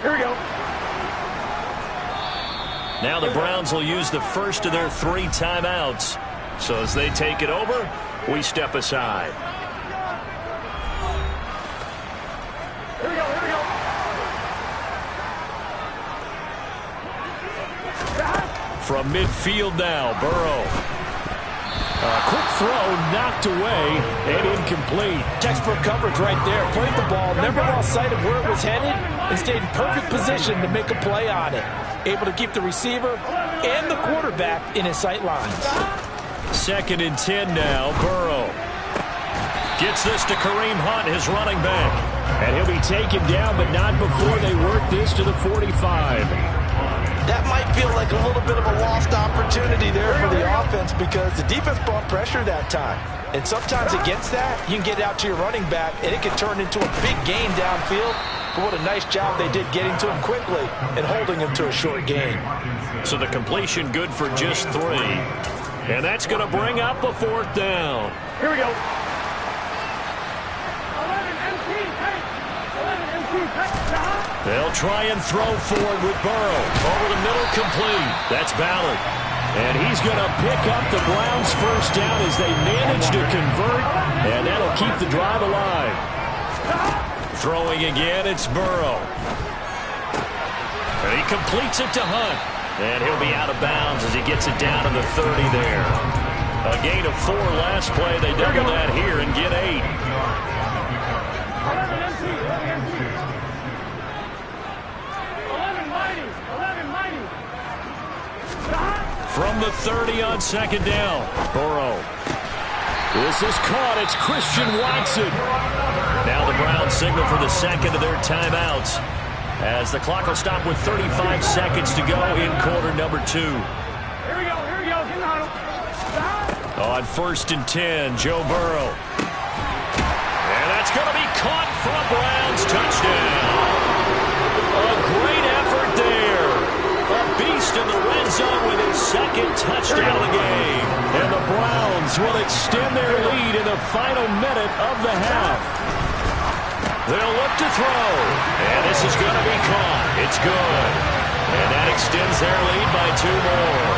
Here we go. Now the Browns will use the first of their 3 timeouts. So as they take it over, we step aside. Here we go, here we go. From midfield now, Burrow. Quick throw, knocked away, and incomplete. Textbook coverage right there. Played the ball, never lost sight of where it was headed, and stayed in perfect position to make a play on it. Able to keep the receiver and the quarterback in his sight lines. 2nd and 10 now, Burrow. Gets this to Kareem Hunt, his running back. And he'll be taken down, but not before they work this to the 45. That might feel like a little bit of a lost opportunity there for the offense, because the defense brought pressure that time. And sometimes against that, you can get out to your running back, and it can turn into a big gain downfield. But what a nice job they did getting to him quickly and holding him to a short gain. So the completion good for just 3. And that's going to bring up a 4th down. Here we go. 11 MC, hey. 11 MC, hey. They'll try and throw forward with Burrow. Over the middle, complete. That's Ballard. And he's going to pick up the Browns' first down as they manage to convert. And that'll keep the drive alive. Throwing again, it's Burrow. And he completes it to Hunt. And he'll be out of bounds as he gets it down to the 30 there. A gain of 4 last play. They double that here and get 8. 11 MC, 11 MC. 11 mighty, 11 mighty. From the 30 on 2nd down, Burrow. This is caught. It's Christian Watson. Now the Browns signal for the 2nd of their timeouts, as the clock will stop with 35 seconds to go in quarter number 2. Here we go, here we go. Get on him. On 1st and 10, Joe Burrow. And that's going to be caught for a Browns touchdown. A great effort there. A beast in the red zone with his 2nd touchdown of the game. And the Browns will extend their lead in the final minute of the half. They'll look to throw. And this is going to be caught. It's good. And that extends their lead by 2 more.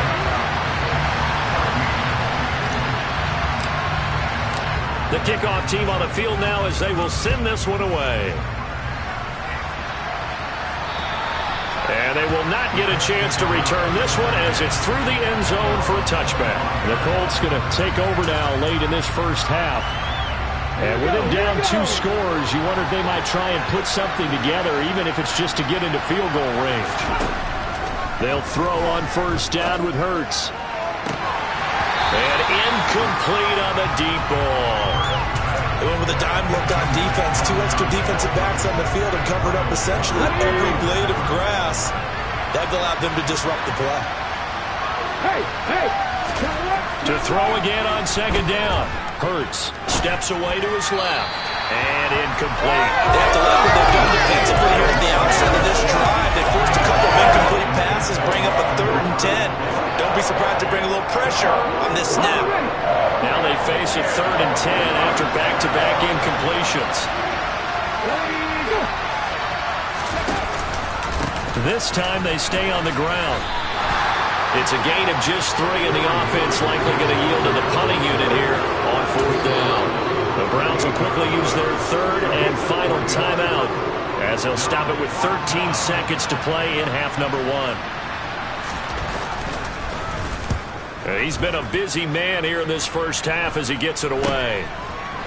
The kickoff team on the field now as they will send this one away. And they will not get a chance to return this one as it's through the end zone for a touchback. The Colts going to take over now late in this first half. And with them down 2 scores, you wonder if they might try and put something together, even if it's just to get into field goal range. They'll throw on 1st down with Hurts. And incomplete on the deep ball. They went with a dime look on defense. 2 extra defensive backs on the field and covered up essentially every blade of grass. That allowed them to disrupt the play. Hey, hey. To throw again on 2nd down. Hurts steps away to his left. And incomplete. They have to like what they've done defensively here at the outset of this drive. They forced a couple of incomplete passes, bring up a 3rd and 10. Don't be surprised to bring a little pressure on this snap. Now they face a 3rd and 10 after back-to-back incompletions. This time they stay on the ground. It's a gain of just 3, and the offense likely going to yield to the punting unit here on 4th down. The Browns will quickly use their 3rd and final timeout as they'll stop it with 13 seconds to play in half number 1. He's been a busy man here in this first half as he gets it away.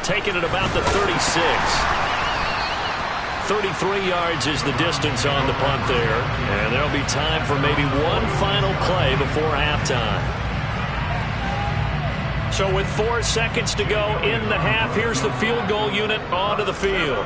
Taking it about the 36. 33 yards is the distance on the punt there. And there'll be time for maybe one final play before halftime. So with 4 seconds to go in the half, here's the field goal unit onto the field.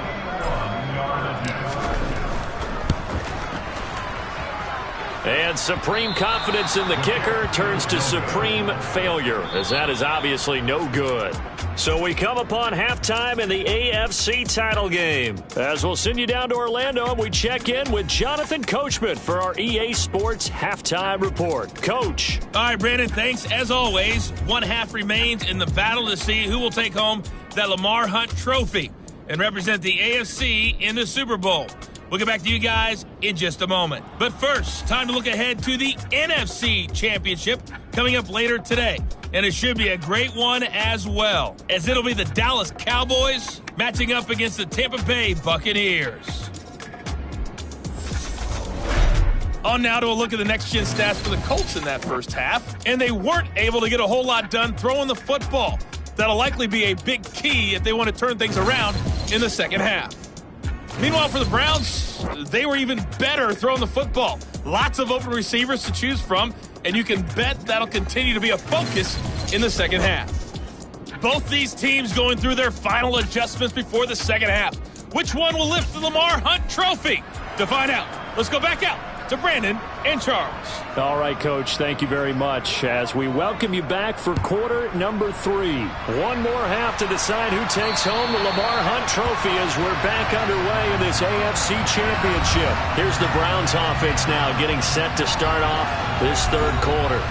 And supreme confidence in the kicker turns to supreme failure, as that is obviously no good. So we come upon halftime in the AFC title game. As we'll send you down to Orlando, and we check in with Jonathan Coachman for our EA Sports halftime report. Coach. All right, Brandon, thanks. As always, one half remains in the battle to see who will take home that Lamar Hunt trophy and represent the AFC in the Super Bowl. We'll get back to you guys in just a moment. But first, time to look ahead to the NFC Championship coming up later today. And it should be a great one as well, as it'll be the Dallas Cowboys matching up against the Tampa Bay Buccaneers. On now to a look at the next-gen stats for the Colts in that first half. And they weren't able to get a whole lot done throwing the football. That'll likely be a big key if they want to turn things around in the second half. Meanwhile, for the Browns, they were even better throwing the football. Lots of open receivers to choose from, and you can bet that'll continue to be a focus in the second half. Both these teams going through their final adjustments before the second half. Which one will lift the Lamar Hunt trophy? To find out, let's go back out to Brandon and Charles. All right, Coach, thank you very much as we welcome you back for quarter number 3. One more half to decide who takes home the Lamar Hunt trophy as we're back underway in this AFC Championship. Here's the Browns offense now getting set to start off this third quarter.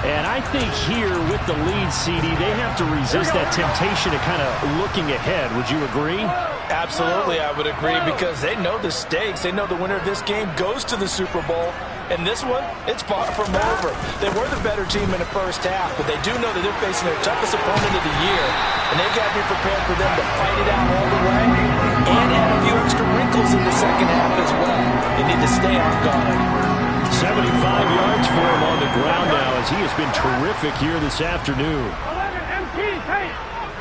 And I think here with the lead, CD, they have to resist that temptation of kind of looking ahead. Would you agree? Absolutely, I would agree, because they know the stakes. They know the winner of this game goes to the Super Bowl. And this one, it's far from over. They were the better team in the first half, but they do know that they're facing their toughest opponent of the year. And they've got to be prepared for them to fight it out all the way and add a few extra wrinkles in the second half as well. They need to stay on guard. 75 yards for him on the ground now as he has been terrific here this afternoon. 11 MT paint.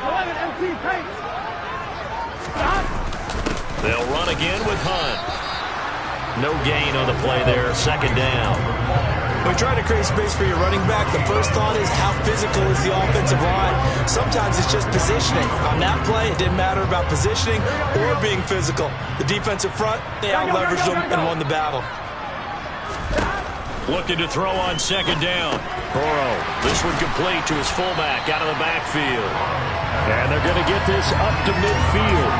11 MT paint. They'll run again with Hunt. No gain on the play there, second down. When you're trying to create space for your running back, the first thought is how physical is the offensive line. Sometimes it's just positioning. On that play, it didn't matter about positioning or being physical. The defensive front, they out-leveraged them and won the battle. Looking to throw on second down. Burrow, this one complete to his fullback out of the backfield. And they're going to get this up to midfield.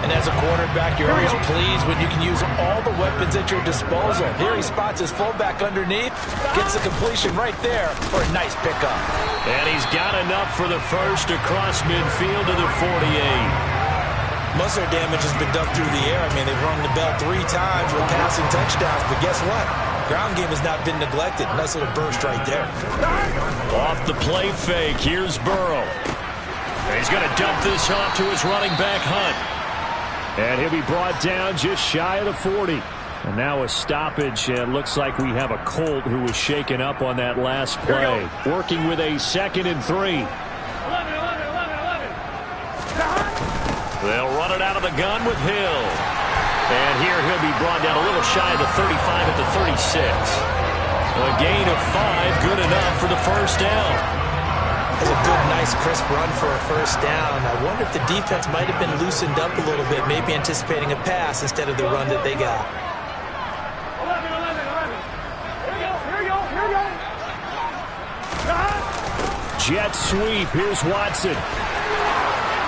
And as a quarterback, you're always pleased when you can use all the weapons at your disposal. Here he spots his fullback underneath, gets the completion right there for a nice pickup. And he's got enough for the first across midfield to the 48. Most of their damage has been done through the air. I mean, they've rung the bell 3 times with passing touchdowns, but guess what? Ground game has not been neglected. Nice little burst right there. Off the play fake, here's Burrow. And he's going to dump this off to his running back, Hunt. And he'll be brought down just shy of the 40. And now a stoppage. It looks like we have a Colt who was shaken up on that last play. Working with a 2nd and 3. 11. They'll run it out of the gun with Hill. And here he'll be brought down a little shy of the 35 at the 36. A gain of 5, good enough for the first down. That's a good, nice, crisp run for a first down. I wonder if the defense might have been loosened up a little bit, maybe anticipating a pass instead of the run that they got. 11. Here we go. Jet sweep. Here's Watson.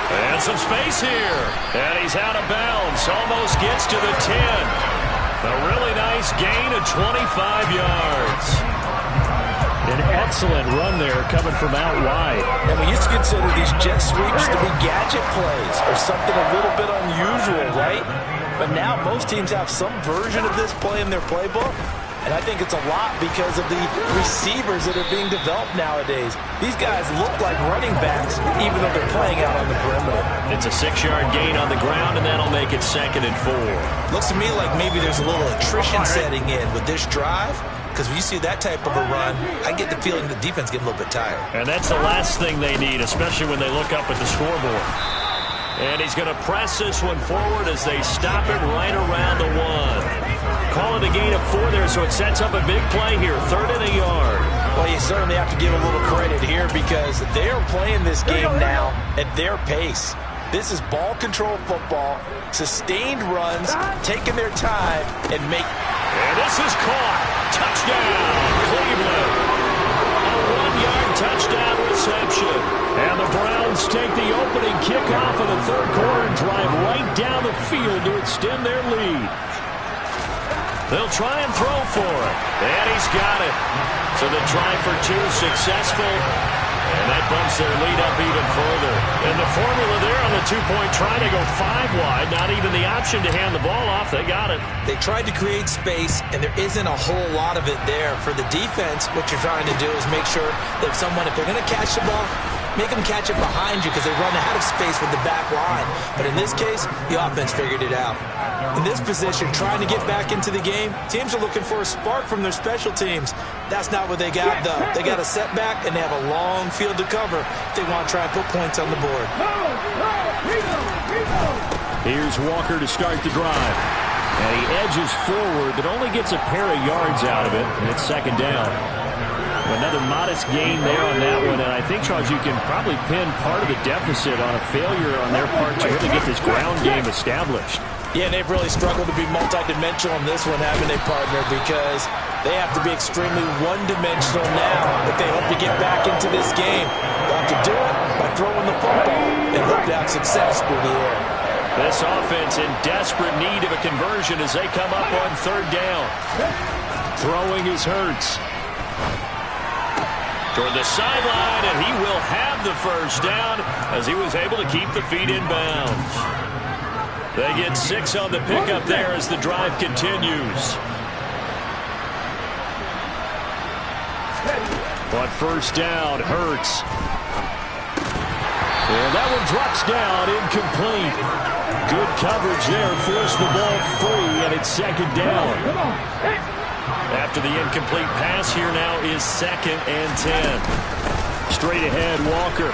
And some space here. And he's out of bounds. Almost gets to the 10. A really nice gain of 25 yards. An excellent run there coming from out wide. And we used to consider these jet sweeps to be gadget plays or something a little bit unusual, right? But now most teams have some version of this play in their playbook. And I think it's a lot because of the receivers that are being developed nowadays. These guys look like running backs, even though they're playing out on the perimeter. It's a 6-yard gain on the ground, and that'll make it 2nd and 4. Looks to me like maybe there's a little attrition setting in with this drive. Because when you see that type of a run, I get the feeling the defense getting a little bit tired. And that's the last thing they need, especially when they look up at the scoreboard. And he's going to press this one forward as they stop it right around the 1. Call it a gain of 4 there, so it sets up a big play here. 3rd and a yard. Well, you certainly have to give a little credit here because they are playing this game now at their pace. This is ball control football, sustained runs, taking their time, and And this is caught. Touchdown, Cleveland. A 1-yard touchdown reception. And the Browns take the opening kickoff of the third quarter and drive right down the field to extend their lead. They'll try and throw for it. And he's got it. So the try for 2 successful. And that bumps their lead up even further. And the formula there on the 2-point try to go 5 wide. Not even the option to hand the ball off. They got it. They tried to create space, and there isn't a whole lot of it there. For the defense, what you're trying to do is make sure that if they're going to catch the ball, make them catch it behind you because they run out of space with the back line. But in this case, the offense figured it out. In this position, trying to get back into the game, teams are looking for a spark from their special teams. That's not what they got, though. They got a setback, and they have a long field to cover if they want to try and put points on the board. Here's Walker to start the drive. And he edges forward, but only gets a pair of yards out of it, and it's second down. Another modest gain there on that one, and I think, Charles, you can probably pin part of the deficit on a failure on their part to really get this ground game established. Yeah, and they've really struggled to be multidimensional in this one, haven't they, partner? Because they have to be extremely one-dimensional now if they hope to get back into this game. They'll have to do it by throwing the football and hope to have success through the air. This offense in desperate need of a conversion as they come up on third down. Throwing is Hurts. Toward the sideline, and he will have the first down as he was able to keep the feet in bounds. They get 6 on the pickup there as the drive continues. On first down, Hurts. And that one drops down, incomplete. Good coverage there, forced the ball free, and it's second down. After the incomplete pass, here now is 2nd and 10. Straight ahead, Walker.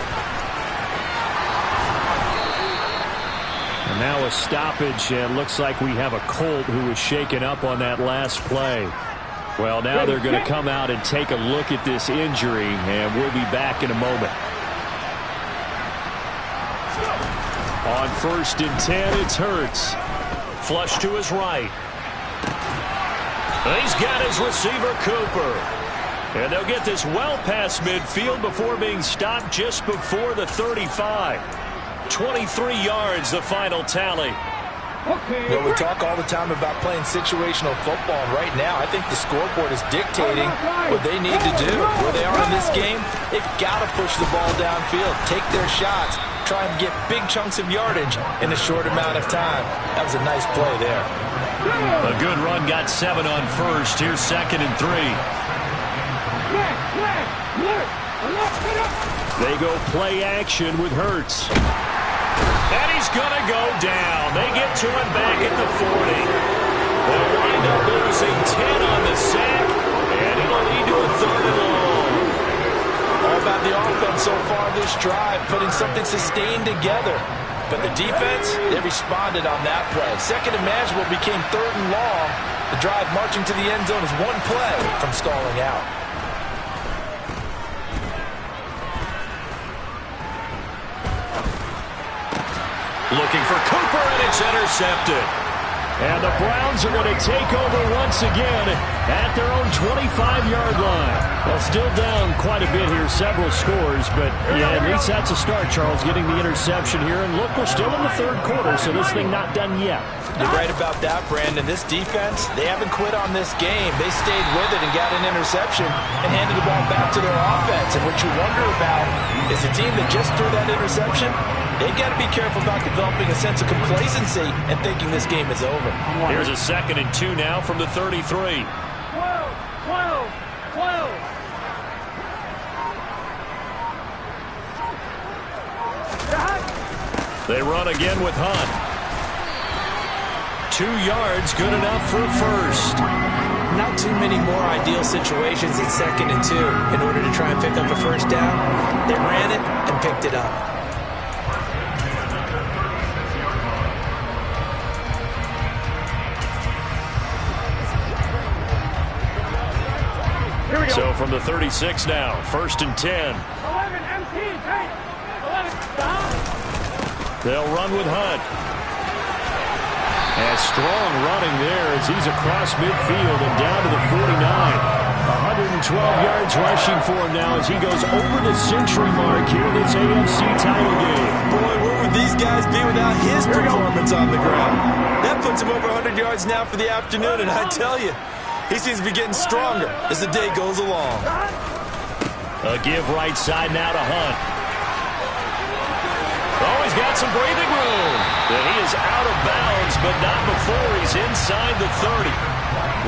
And now a stoppage, and looks like we have a Colt who was shaken up on that last play. Well, now they're going to come out and take a look at this injury, and we'll be back in a moment. On 1st and 10, it's Hurts. Flush to his right. He's got his receiver, Cooper. And they'll get this well past midfield before being stopped just before the 35. 23 yards, the final tally. Well, we talk all the time about playing situational football. And right now, I think the scoreboard is dictating what they need to do. Where they are in this game, they've got to push the ball downfield, take their shots, try and get big chunks of yardage in a short amount of time. That was a nice play there. A good run, got 7 on first. Here's 2nd and 3. They go play action with Hurts. And he's going to go down. They get to him back at the 40. They'll wind up losing 10 on the sack, and it'll lead to a 3rd and long. All about the offense so far this drive, putting something sustained together. But the defense, they responded on that play. 2nd and manageable became 3rd and long. The drive marching to the end zone is 1 play from stalling out. Looking for Cooper, and it's intercepted. And the Browns are going to take over once again at their own 25-yard line. Well, still down quite a bit here, several scores, but yeah, at least that's a start, Charles, getting the interception here. And look, we're still in the 3rd quarter, so this thing not done yet. You're right about that, Brandon. This defense, they haven't quit on this game. They stayed with it and got an interception and handed the ball back to their offense. And what you wonder about is the team that just threw that interception, they got to be careful about developing a sense of complacency and thinking this game is over. Here's a 2nd and 2 now from the 33. 12. They run again with Hunt. 2 yards, good enough for a first. Not too many more ideal situations at 2nd and 2 in order to try and pick up a first down. They ran it and picked it up. So from the 36 now, 1st and 10. 11 empty, 11 down. They'll run with Hunt. And strong running there as he's across midfield and down to the 49. 112 yards rushing for him now as he goes over the century mark here in this AFC title game. Boy, where would these guys be without his performance on the ground? That puts him over 100 yards now for the afternoon, and I tell you, he seems to be getting stronger as the day goes along. A give right side now to Hunt. Oh, he's got some breathing room. And he is out of bounds, but not before he's inside the 30.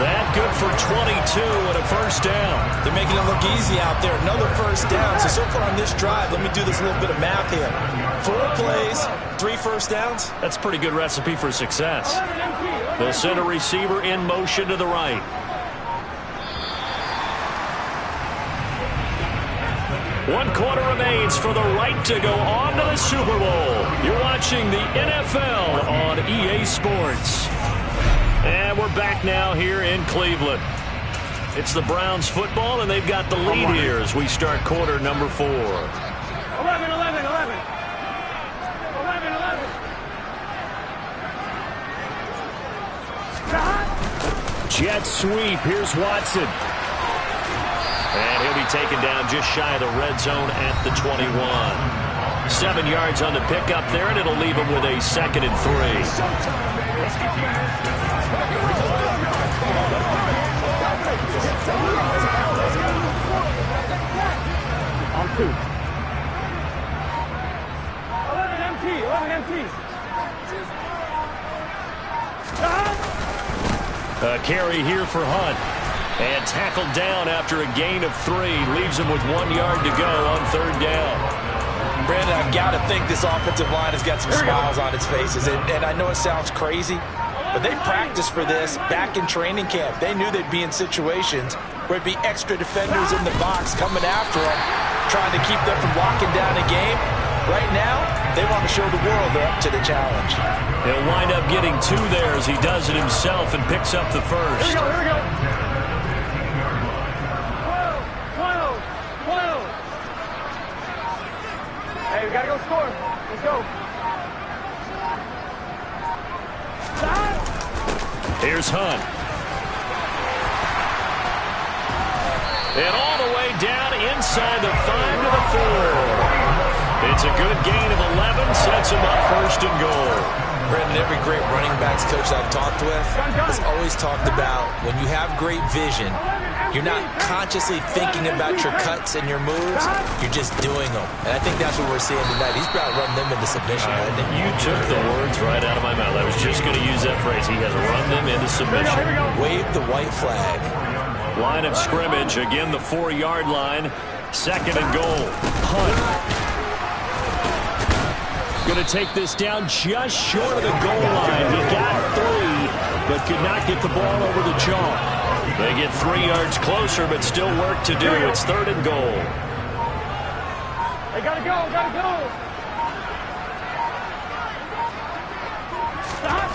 That good for 22 and a first down. They're making it look easy out there. Another first down. So far on this drive, let me do this little bit of math here. 4 plays, 3 first downs. That's a pretty good recipe for success. The center receiver in motion to the right. One quarter remains for the right to go on to the Super Bowl. You're watching the NFL on EA Sports. And we're back now here in Cleveland. It's the Browns football, and they've got the lead here as we start quarter number 4. 11, 11, 11. 11, 11. Jet sweep. Here's Watson. And he'll be taken down just shy of the red zone at the 21. 7 yards on the pickup there, and it'll leave him with a 2nd and 3. On 2. 11 MT, 11 MT. A carry here for Hunt. And tackled down after a gain of 3. Leaves him with 1 yard to go on 3rd down. Brandon, I've got to think this offensive line has got some smiles on its faces. And I know it sounds crazy, but they practiced for this back in training camp. They knew they'd be in situations where it'd be extra defenders in the box coming after them, trying to keep them from locking down a game. Right now, they want to show the world they're up to the challenge. He'll wind up getting 2 there as he does it himself and picks up the first. Here we go. 12. Hey, we got to go score. Let's go. Here's Hunt. And all the way down inside the 5 to the 4. It's a good gain of 11, sets him up 1st and goal. Brandon, every great running backs coach I've talked with has always talked about when you have great vision, you're not consciously thinking about your cuts and your moves, you're just doing them. And I think that's what we're seeing tonight. He's about to run them into submission. You took the words right out of my mouth. I was just going to use that phrase. He has run them into submission. Wave the white flag. Line of scrimmage, again the 4-yard line. 2nd and goal. Hunt. Going to take this down just short of the goal line. He got 3, but could not get the ball over the chalk. They get 3 yards closer, but still work to do. It's 3rd and goal. They got to go, got to go. Stop.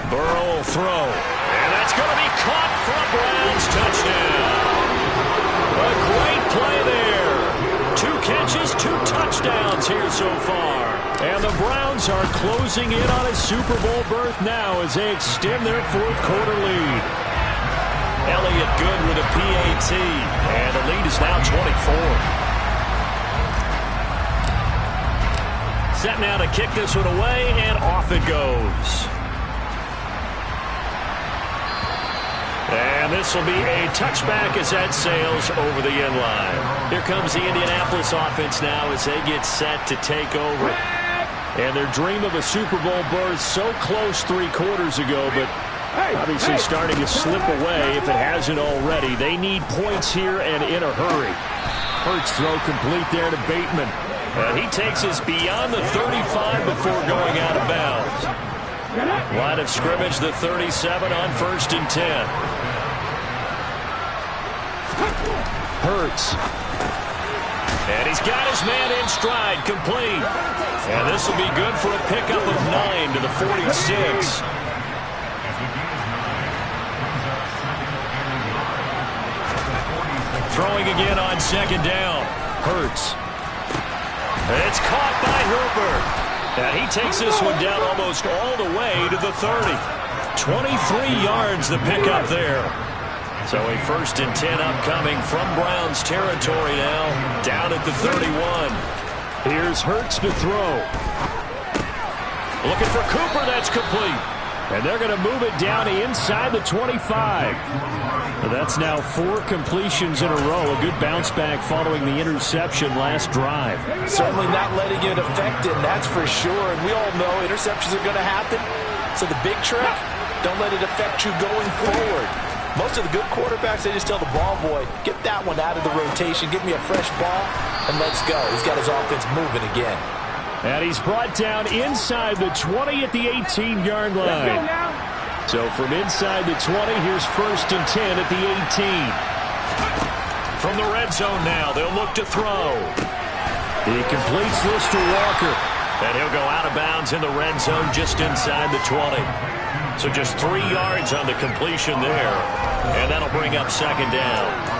Burrow will throw. And that's going to be caught for a Browns touchdown. A great play there. 2 catches, 2 touchdowns here so far. And the Browns are closing in on a Super Bowl berth now as they extend their 4th quarter lead. Elliott good with a PAT, and the lead is now 24. Set now to kick this one away, and off it goes. And this will be a touchback as that sails over the end line. Here comes the Indianapolis offense now as they get set to take over. And their dream of a Super Bowl berth so close 3 quarters ago, but obviously starting to slip away if it hasn't already. They need points here and in a hurry. Hurts throw complete there to Bateman. And he takes us beyond the 35 before going out of bounds. Line of scrimmage, the 37 on 1st and 10. Hurts. And he's got his man in stride, complete. And this will be good for a pickup of 9 to the 46. Throwing again on 2nd down. Hurts. It's caught by Hooper. And he takes this one down almost all the way to the 30. 23 yards the pickup there. So a 1st and 10 upcoming from Browns territory now, down at the 31. Here's Hurts to throw. Looking for Cooper, that's complete. And they're going to move it down inside the 25. That's now 4 completions in a row. A good bounce back following the interception last drive. Certainly not letting it affect him, that's for sure. And we all know interceptions are going to happen. So the big trick, don't let it affect you going forward. Most of the good quarterbacks, they just tell the ball boy, get that one out of the rotation, give me a fresh ball, and let's go. He's got his offense moving again. And he's brought down inside the 20 at the 18-yard line. So from inside the 20, here's 1st and 10 at the 18. From the red zone now, they'll look to throw. He completes this to Walker. And he'll go out of bounds in the red zone just inside the 20. So just 3 yards on the completion there. And that'll bring up 2nd down.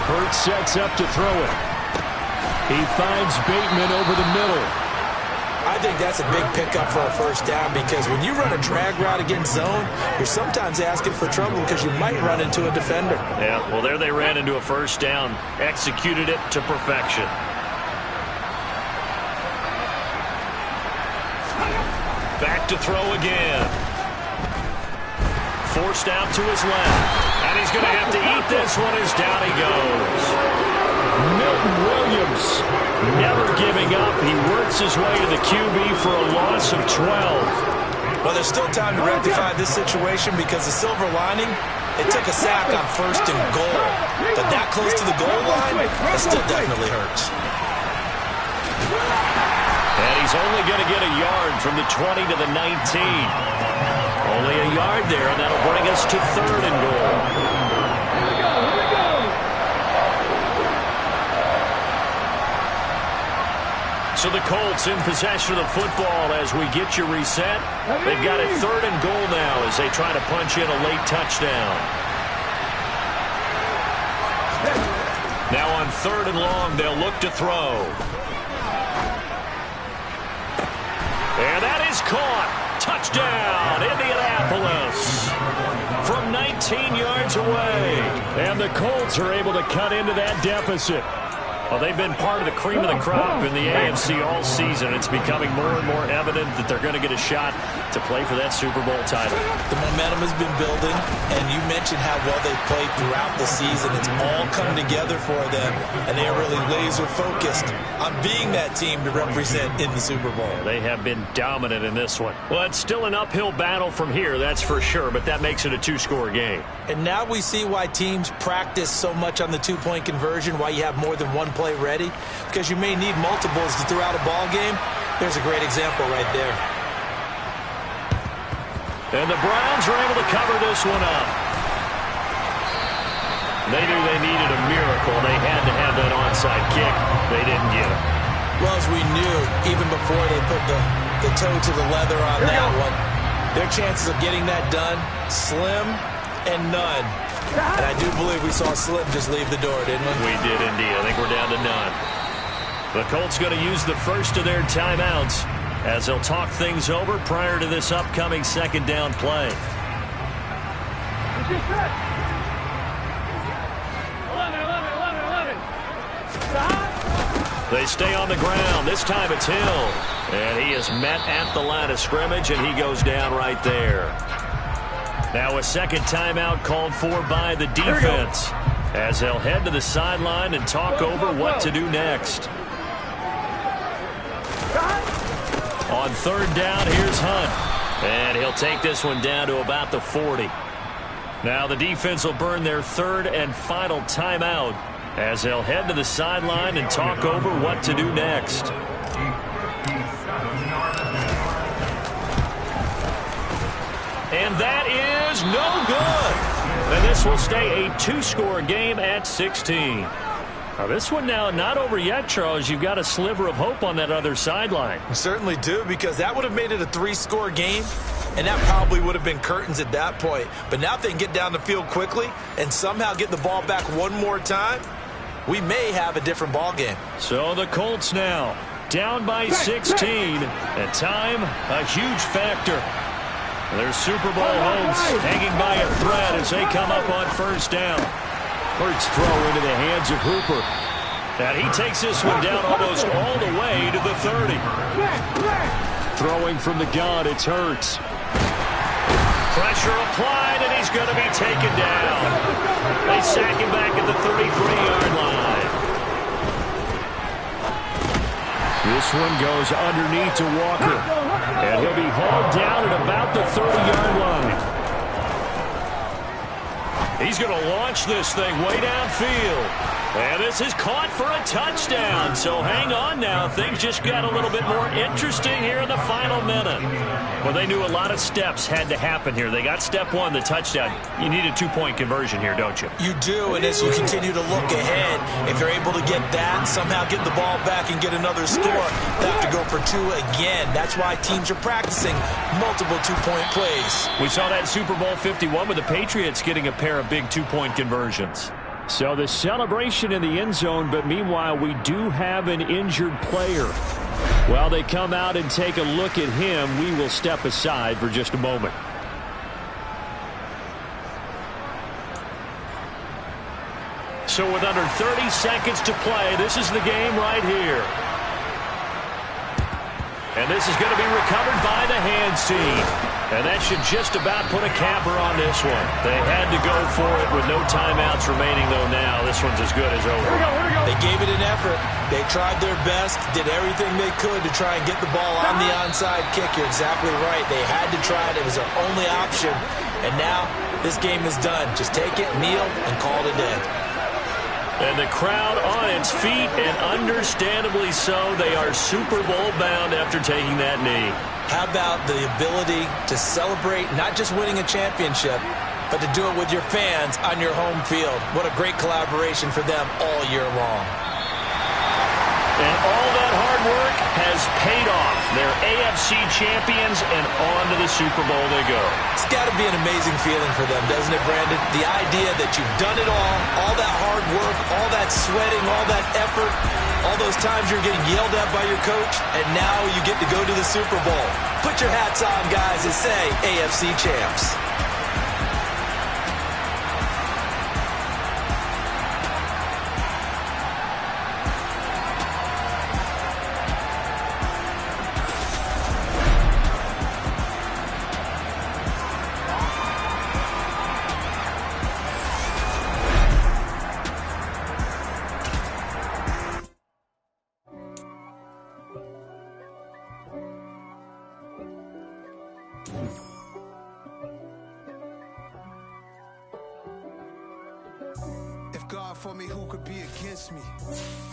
Hurts sets up to throw it. He finds Bateman over the middle. I think that's a big pickup for a 1st down because when you run a drag route against zone, you're sometimes asking for trouble because you might run into a defender. Yeah, well, there they ran into a 1st down, executed it to perfection. Back to throw again. Forced out to his left. And he's going to have to eat this one as down he goes. Milton Williams never giving up. He works his way to the QB for a loss of 12. Well, there's still time to rectify this situation because the silver lining, it took a sack on 1st and goal. But that close to the goal line, that still definitely hurts. And he's only going to get a yard from the 20 to the 19. Only a yard there, and that'll bring us to 3rd and goal. So the Colts in possession of the football as we get you reset. They've got it 3rd and goal now as they try to punch in a late touchdown. Now on 3rd and long, they'll look to throw. And that is caught. Touchdown, Indianapolis. From 19 yards away. And the Colts are able to cut into that deficit. Well, they've been part of the cream of the crop in the AFC all season. It's becoming more and more evident that they're going to get a shot to play for that Super Bowl title. The momentum has been building, and you mentioned how well they've played throughout the season. It's all come together for them, and they are really laser-focused on being that team to represent in the Super Bowl. They have been dominant in this one. Well, it's still an uphill battle from here, that's for sure, but that makes it a 2-score game. And now we see why teams practice so much on the 2-point conversion, why you have more than one play ready, because you may need multiples throughout a ball game. There's a great example right there. And the Browns are able to cover this one up. They knew they needed a miracle. They had to have that onside kick. They didn't get it. Well, as we knew, even before they put the toe to the leather on that one, their chances of getting that done, slim and none. And I do believe we saw Slim just leave the door, didn't we? We did indeed. I think we're down to none. The Colts going to use the first of their timeouts as they'll talk things over prior to this upcoming 2nd down play. 11. They stay on the ground. This time it's Hill. And he is met at the line of scrimmage, and he goes down right there. Now a 2nd timeout called for by the defense as they'll head to the sideline and talk over what to do next. On 3rd down, here's Hunt. And he'll take this one down to about the 40. Now the defense will burn their 3rd and final timeout as they'll head to the sideline and talk over what to do next. And that is no good. And this will stay a 2-score game at 16. Now this one now not over yet, Charles. You've got a sliver of hope on that other sideline. We certainly do, because that would have made it a 3-score game. and that probably would have been curtains at that point. But now if they can get down the field quickly and somehow get the ball back one more time, we may have a different ball game. So the Colts now down by 16, and time a huge factor. Their Super Bowl hopes hanging by a thread as they come up on first down. Hurts throw into the hands of Hooper. And he takes this one down almost all the way to the 30. Throwing from the gun, it's Hurts. Pressure applied, and he's going to be taken down. They sack him back at the 33-yard line. This one goes underneath to Walker. And he'll be hauled down at about the 30-yard line. He's going to launch this thing way downfield. And this is caught for a touchdown. So hang on now. Things just got a little bit more interesting here in the final minute. Well, they knew a lot of steps had to happen here. They got step one, the touchdown. You need a two-point conversion here, don't you? You do, and as you continue to look ahead, if you're able to get that, somehow get the ball back and get another score, they have to go for two again. That's why teams are practicing multiple two-point plays. We saw that Super Bowl 51 with the Patriots getting a pair of big two-point conversions. So the celebration in the end zone, but meanwhile we do have an injured player. While they come out and take a look at him, we will step aside for just a moment. So with under 30 seconds to play, this is the game right here. And this is going to be recovered by the hands team. And that should just about put a capper on this one. They had to go for it with no timeouts remaining, though now this one's as good as over. They gave it an effort. They tried their best, did everything they could to try and get the ball on the onside kick. You're exactly right. They had to try it. It was their only option. And now this game is done. Just take it, kneel, and call it a day. And the crowd on its feet, and understandably so. They are Super Bowl bound after taking that knee. How about the ability to celebrate not just winning a championship, but to do it with your fans on your home field? What a great collaboration for them all year long. And all that hard work has paid off. They're AFC champions, and on to the Super Bowl they go. It's got to be an amazing feeling for them, doesn't it, Brandon? The idea that you've done it all that hard work, all that sweating, all that effort, all those times you're getting yelled at by your coach, and now you get to go to the Super Bowl. Put your hats on, guys, and say AFC champs. God for me, who could be against me?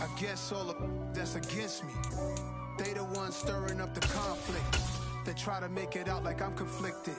I guess all of that's against me. They the ones stirring up the conflict. They try to make it out like I'm conflicted.